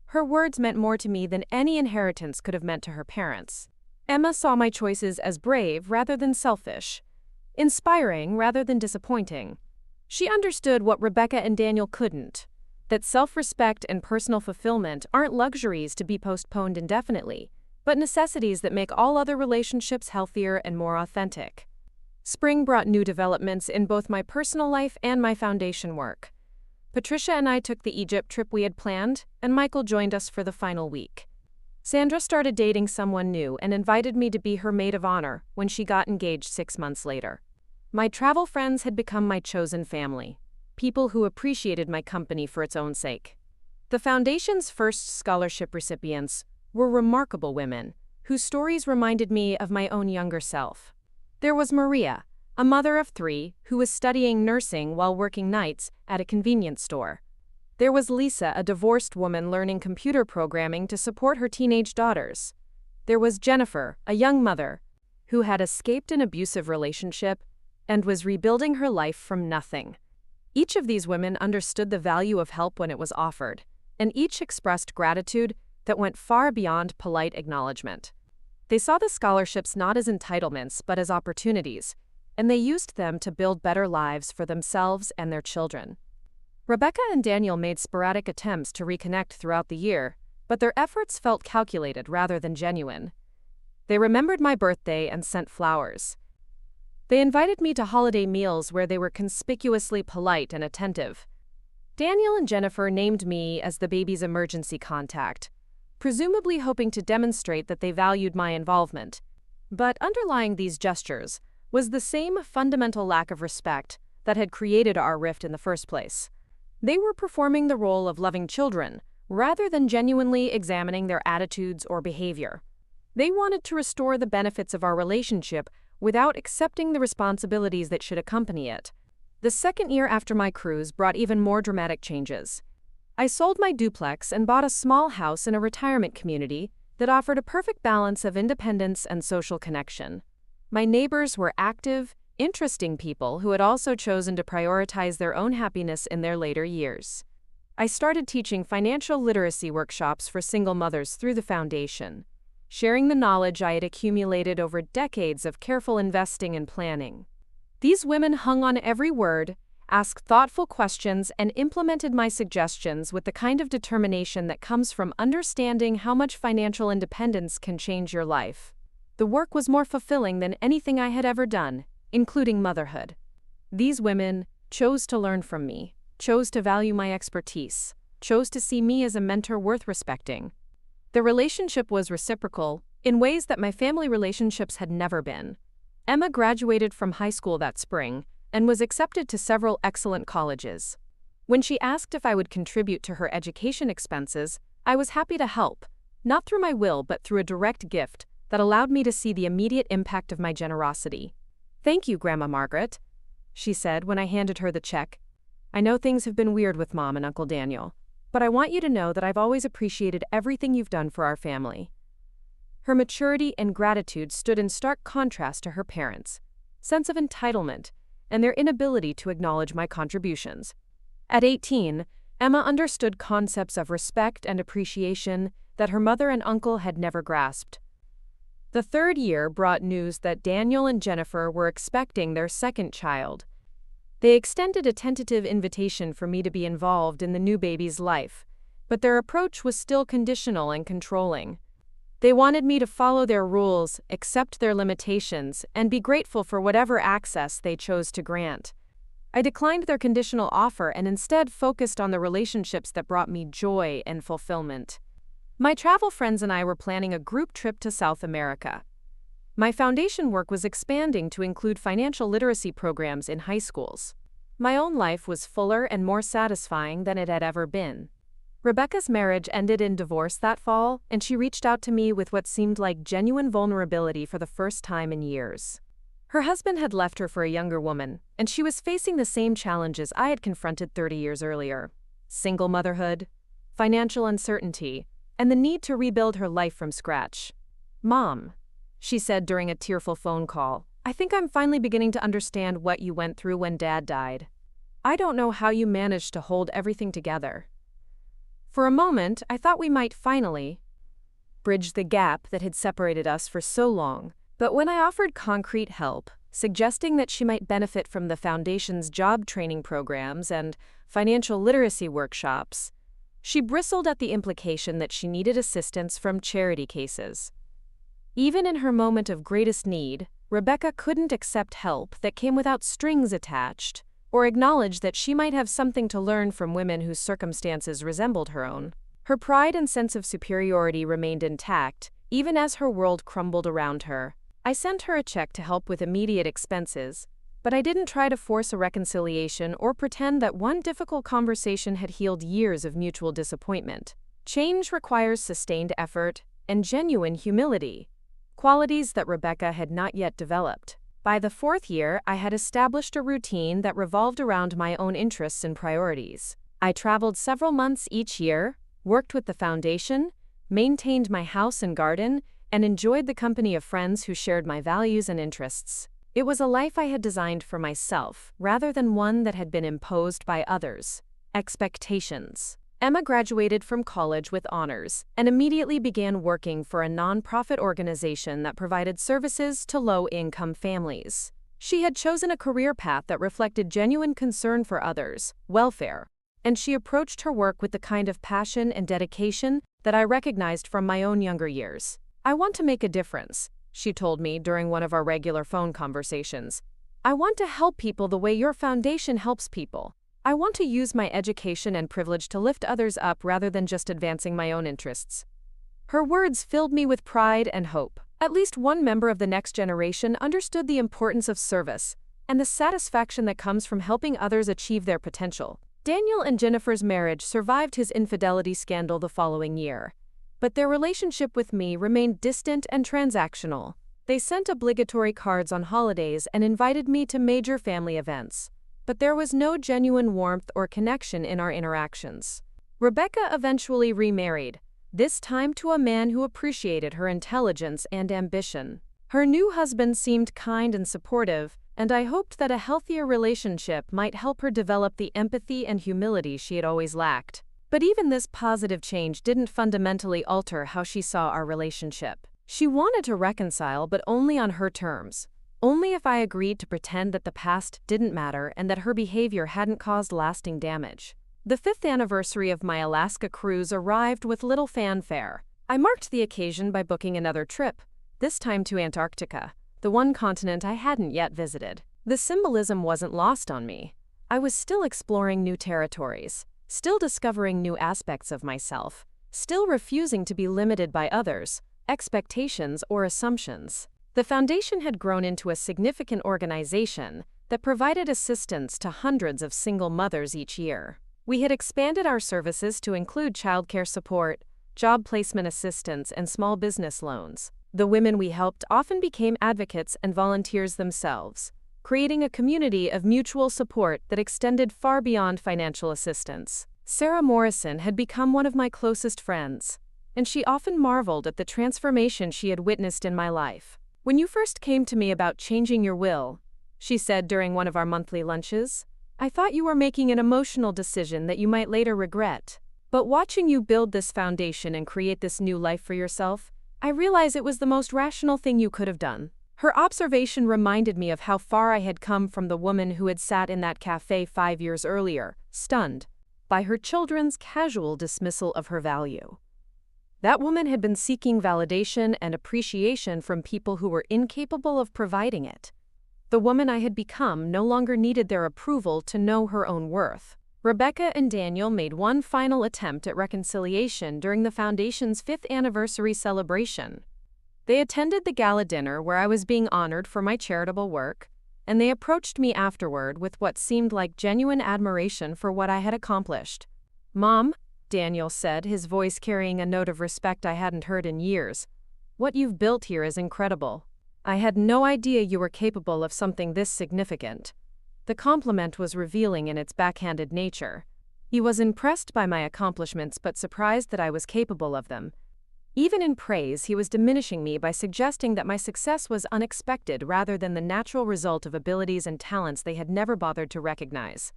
Her words meant more to me than any inheritance could have meant to her parents. Emma saw my choices as brave rather than selfish, inspiring rather than disappointing. She understood what Rebecca and Daniel couldn't, that self-respect and personal fulfillment aren't luxuries to be postponed indefinitely, but necessities that make all other relationships healthier and more authentic. Spring brought new developments in both my personal life and my foundation work. Patricia and I took the Egypt trip we had planned, and Michael joined us for the final week. Sandra started dating someone new and invited me to be her maid of honor when she got engaged 6 months later. My travel friends had become my chosen family, people who appreciated my company for its own sake. The Foundation's first scholarship recipients were remarkable women, whose stories reminded me of my own younger self. There was Maria, a mother of 3 who was studying nursing while working nights at a convenience store. There was Lisa, a divorced woman learning computer programming to support her teenage daughters. There was Jennifer, a young mother, who had escaped an abusive relationship and was rebuilding her life from nothing. Each of these women understood the value of help when it was offered, and each expressed gratitude that went far beyond polite acknowledgement. They saw the scholarships not as entitlements but as opportunities, and they used them to build better lives for themselves and their children. Rebecca and Daniel made sporadic attempts to reconnect throughout the year, but their efforts felt calculated rather than genuine. They remembered my birthday and sent flowers. They invited me to holiday meals where they were conspicuously polite and attentive. Daniel and Jennifer named me as the baby's emergency contact, presumably hoping to demonstrate that they valued my involvement. But underlying these gestures was the same fundamental lack of respect that had created our rift in the first place. They were performing the role of loving children, rather than genuinely examining their attitudes or behavior. They wanted to restore the benefits of our relationship without accepting the responsibilities that should accompany it. The second year after my cruise brought even more dramatic changes. I sold my duplex and bought a small house in a retirement community that offered a perfect balance of independence and social connection. My neighbors were active, interesting people who had also chosen to prioritize their own happiness in their later years. I started teaching financial literacy workshops for single mothers through the foundation, sharing the knowledge I had accumulated over decades of careful investing and planning. These women hung on every word, asked thoughtful questions, and implemented my suggestions with the kind of determination that comes from understanding how much financial independence can change your life. The work was more fulfilling than anything I had ever done, including motherhood. These women chose to learn from me, chose to value my expertise, chose to see me as a mentor worth respecting. The relationship was reciprocal in ways that my family relationships had never been. Emma graduated from high school that spring and was accepted to several excellent colleges. When she asked if I would contribute to her education expenses, I was happy to help, not through my will but through a direct gift that allowed me to see the immediate impact of my generosity. "Thank you, Grandma Margaret," she said when I handed her the check. "I know things have been weird with Mom and Uncle Daniel, but I want you to know that I've always appreciated everything you've done for our family." Her maturity and gratitude stood in stark contrast to her parents' sense of entitlement and their inability to acknowledge my contributions. At 18, Emma understood concepts of respect and appreciation that her mother and uncle had never grasped. The third year brought news that Daniel and Jennifer were expecting their second child. They extended a tentative invitation for me to be involved in the new baby's life, but their approach was still conditional and controlling. They wanted me to follow their rules, accept their limitations, and be grateful for whatever access they chose to grant. I declined their conditional offer and instead focused on the relationships that brought me joy and fulfillment. My travel friends and I were planning a group trip to South America. My foundation work was expanding to include financial literacy programs in high schools. My own life was fuller and more satisfying than it had ever been. Rebecca's marriage ended in divorce that fall, and she reached out to me with what seemed like genuine vulnerability for the first time in years. Her husband had left her for a younger woman, and she was facing the same challenges I had confronted 30 years earlier: single motherhood, financial uncertainty, and the need to rebuild her life from scratch. "Mom," she said during a tearful phone call, "I think I'm finally beginning to understand what you went through when Dad died. I don't know how you managed to hold everything together." For a moment, I thought we might finally bridge the gap that had separated us for so long, but when I offered concrete help, suggesting that she might benefit from the Foundation's job training programs and financial literacy workshops, she bristled at the implication that she needed assistance from charity cases. Even in her moment of greatest need, Rebecca couldn't accept help that came without strings attached, or acknowledge that she might have something to learn from women whose circumstances resembled her own. Her pride and sense of superiority remained intact, even as her world crumbled around her. I sent her a check to help with immediate expenses, but I didn't try to force a reconciliation or pretend that one difficult conversation had healed years of mutual disappointment. Change requires sustained effort and genuine humility, qualities that Rebecca had not yet developed. By the fourth year, I had established a routine that revolved around my own interests and priorities. I traveled several months each year, worked with the Foundation, maintained my house and garden, and enjoyed the company of friends who shared my values and interests. It was a life I had designed for myself, rather than one that had been imposed by others. Expectations. Emma graduated from college with honors and immediately began working for a nonprofit organization that provided services to low-income families. She had chosen a career path that reflected genuine concern for others' welfare, and she approached her work with the kind of passion and dedication that I recognized from my own younger years. "I want to make a difference," she told me during one of our regular phone conversations. "I want to help people the way your foundation helps people. I want to use my education and privilege to lift others up rather than just advancing my own interests." Her words filled me with pride and hope. At least one member of the next generation understood the importance of service and the satisfaction that comes from helping others achieve their potential. Daniel and Jennifer's marriage survived his infidelity scandal the following year, but their relationship with me remained distant and transactional. They sent obligatory cards on holidays and invited me to major family events, but there was no genuine warmth or connection in our interactions. Rebecca eventually remarried, this time to a man who appreciated her intelligence and ambition. Her new husband seemed kind and supportive, and I hoped that a healthier relationship might help her develop the empathy and humility she had always lacked. But even this positive change didn't fundamentally alter how she saw our relationship. She wanted to reconcile, but only on her terms. Only if I agreed to pretend that the past didn't matter and that her behavior hadn't caused lasting damage. The 5th anniversary of my Alaska cruise arrived with little fanfare. I marked the occasion by booking another trip, this time to Antarctica, the one continent I hadn't yet visited. The symbolism wasn't lost on me. I was still exploring new territories, still discovering new aspects of myself, still refusing to be limited by others, expectations, or assumptions. The Foundation had grown into a significant organization that provided assistance to hundreds of single mothers each year. We had expanded our services to include childcare support, job placement assistance, and small business loans. The women we helped often became advocates and volunteers themselves, creating a community of mutual support that extended far beyond financial assistance. Sarah Morrison had become one of my closest friends, and she often marveled at the transformation she had witnessed in my life. "When you first came to me about changing your will," she said during one of our monthly lunches, "I thought you were making an emotional decision that you might later regret. But watching you build this foundation and create this new life for yourself, I realize it was the most rational thing you could have done." Her observation reminded me of how far I had come from the woman who had sat in that café 5 years earlier, stunned by her children's casual dismissal of her value. That woman had been seeking validation and appreciation from people who were incapable of providing it. The woman I had become no longer needed their approval to know her own worth. Rebecca and Daniel made one final attempt at reconciliation during the Foundation's 5th anniversary celebration. They attended the gala dinner where I was being honored for my charitable work, and they approached me afterward with what seemed like genuine admiration for what I had accomplished. "Mom," Daniel said, his voice carrying a note of respect I hadn't heard in years, "what you've built here is incredible. I had no idea you were capable of something this significant." The compliment was revealing in its backhanded nature. He was impressed by my accomplishments but surprised that I was capable of them. Even in praise, he was diminishing me by suggesting that my success was unexpected rather than the natural result of abilities and talents they had never bothered to recognize.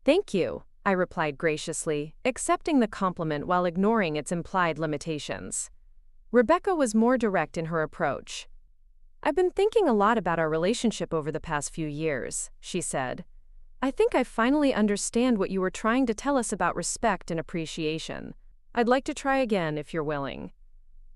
"Thank you," I replied graciously, accepting the compliment while ignoring its implied limitations. Rebecca was more direct in her approach. "I've been thinking a lot about our relationship over the past few years," she said. "I think I finally understand what you were trying to tell us about respect and appreciation. I'd like to try again if you're willing."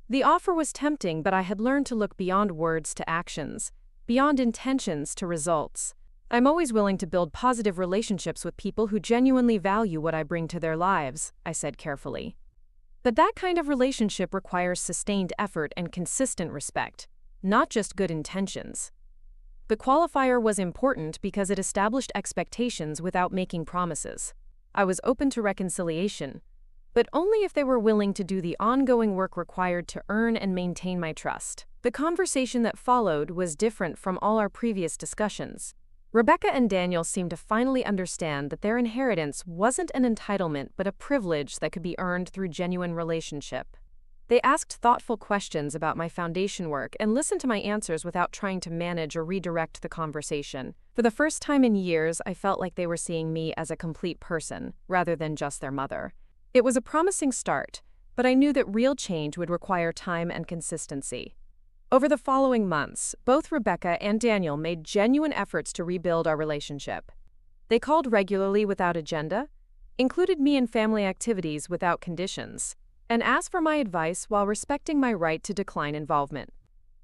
The offer was tempting, but I had learned to look beyond words to actions, beyond intentions to results. "I'm always willing to build positive relationships with people who genuinely value what I bring to their lives," I said carefully. "But that kind of relationship requires sustained effort and consistent respect, not just good intentions." The qualifier was important because it established expectations without making promises. I was open to reconciliation, but only if they were willing to do the ongoing work required to earn and maintain my trust. The conversation that followed was different from all our previous discussions. Rebecca and Daniel seemed to finally understand that their inheritance wasn't an entitlement but a privilege that could be earned through genuine relationship. They asked thoughtful questions about my foundation work and listened to my answers without trying to manage or redirect the conversation. For the first time in years, I felt like they were seeing me as a complete person, rather than just their mother. It was a promising start, but I knew that real change would require time and consistency. Over the following months, both Rebecca and Daniel made genuine efforts to rebuild our relationship. They called regularly without agenda, included me in family activities without conditions, and asked for my advice while respecting my right to decline involvement.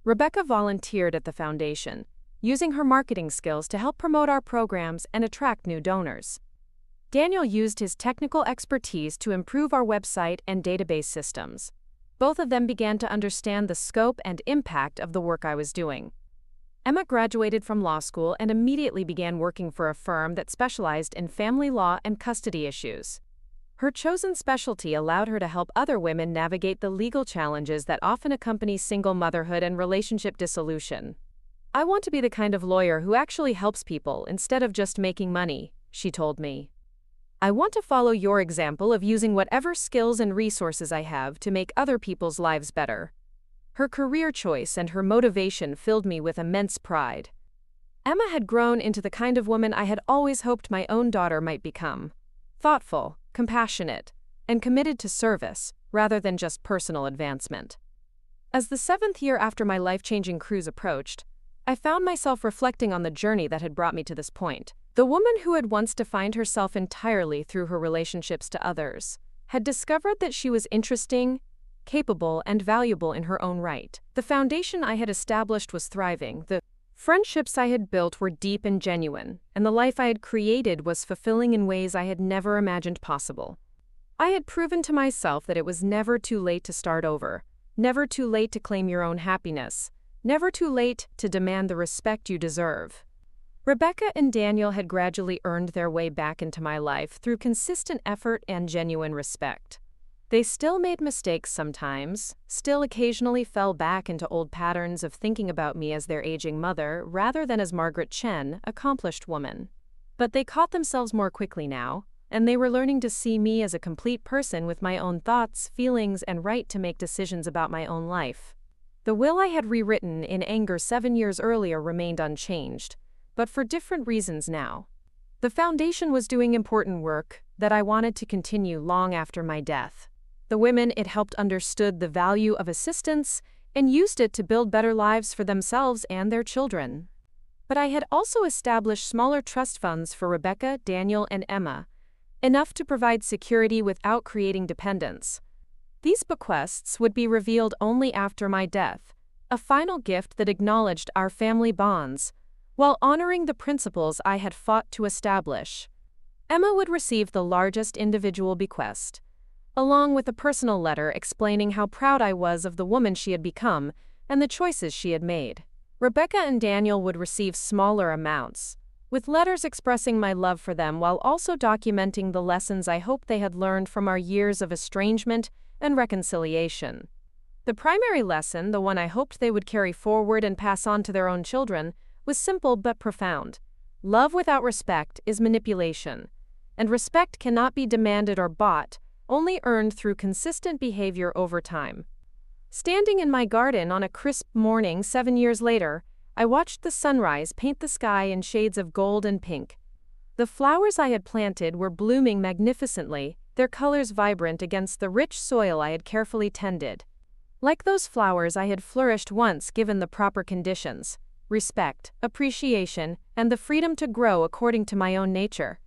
Rebecca volunteered at the foundation, using her marketing skills to help promote our programs and attract new donors. Daniel used his technical expertise to improve our website and database systems. Both of them began to understand the scope and impact of the work I was doing. Emma graduated from law school and immediately began working for a firm that specialized in family law and custody issues. Her chosen specialty allowed her to help other women navigate the legal challenges that often accompany single motherhood and relationship dissolution. "I want to be the kind of lawyer who actually helps people instead of just making money," she told me. "I want to follow your example of using whatever skills and resources I have to make other people's lives better." Her career choice and her motivation filled me with immense pride. Emma had grown into the kind of woman I had always hoped my own daughter might become: thoughtful, compassionate, and committed to service, rather than just personal advancement. As the 7th year after my life-changing cruise approached, I found myself reflecting on the journey that had brought me to this point. The woman who had once defined herself entirely through her relationships to others had discovered that she was interesting, capable, and valuable in her own right. The foundation I had established was thriving, the friendships I had built were deep and genuine, and the life I had created was fulfilling in ways I had never imagined possible. I had proven to myself that it was never too late to start over, never too late to claim your own happiness, never too late to demand the respect you deserve. Rebecca and Daniel had gradually earned their way back into my life through consistent effort and genuine respect. They still made mistakes sometimes, still occasionally fell back into old patterns of thinking about me as their aging mother rather than as Margaret Chen, accomplished woman. But they caught themselves more quickly now, and they were learning to see me as a complete person with my own thoughts, feelings, and right to make decisions about my own life. The will I had rewritten in anger 7 years earlier remained unchanged, but for different reasons now. The foundation was doing important work that I wanted to continue long after my death. The women it helped understood the value of assistance and used it to build better lives for themselves and their children. But I had also established smaller trust funds for Rebecca, Daniel, and Emma, enough to provide security without creating dependence. These bequests would be revealed only after my death, a final gift that acknowledged our family bonds, while honoring the principles I had fought to establish. Emma would receive the largest individual bequest, along with a personal letter explaining how proud I was of the woman she had become and the choices she had made. Rebecca and Daniel would receive smaller amounts, with letters expressing my love for them while also documenting the lessons I hoped they had learned from our years of estrangement and reconciliation. The primary lesson, the one I hoped they would carry forward and pass on to their own children, was simple but profound. Love without respect is manipulation, and respect cannot be demanded or bought, only earned through consistent behavior over time. Standing in my garden on a crisp morning 7 years later, I watched the sunrise paint the sky in shades of gold and pink. The flowers I had planted were blooming magnificently, their colors vibrant against the rich soil I had carefully tended. Like those flowers, I had flourished once given the proper conditions: respect, appreciation, and the freedom to grow according to my own nature.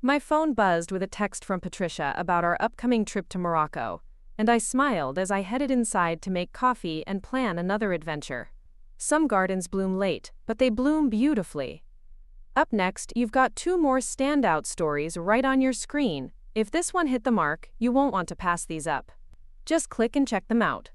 My phone buzzed with a text from Patricia about our upcoming trip to Morocco, and I smiled as I headed inside to make coffee and plan another adventure. Some gardens bloom late, but they bloom beautifully. Up next, you've got 2 more standout stories right on your screen. If this one hit the mark, you won't want to pass these up. Just click and check them out.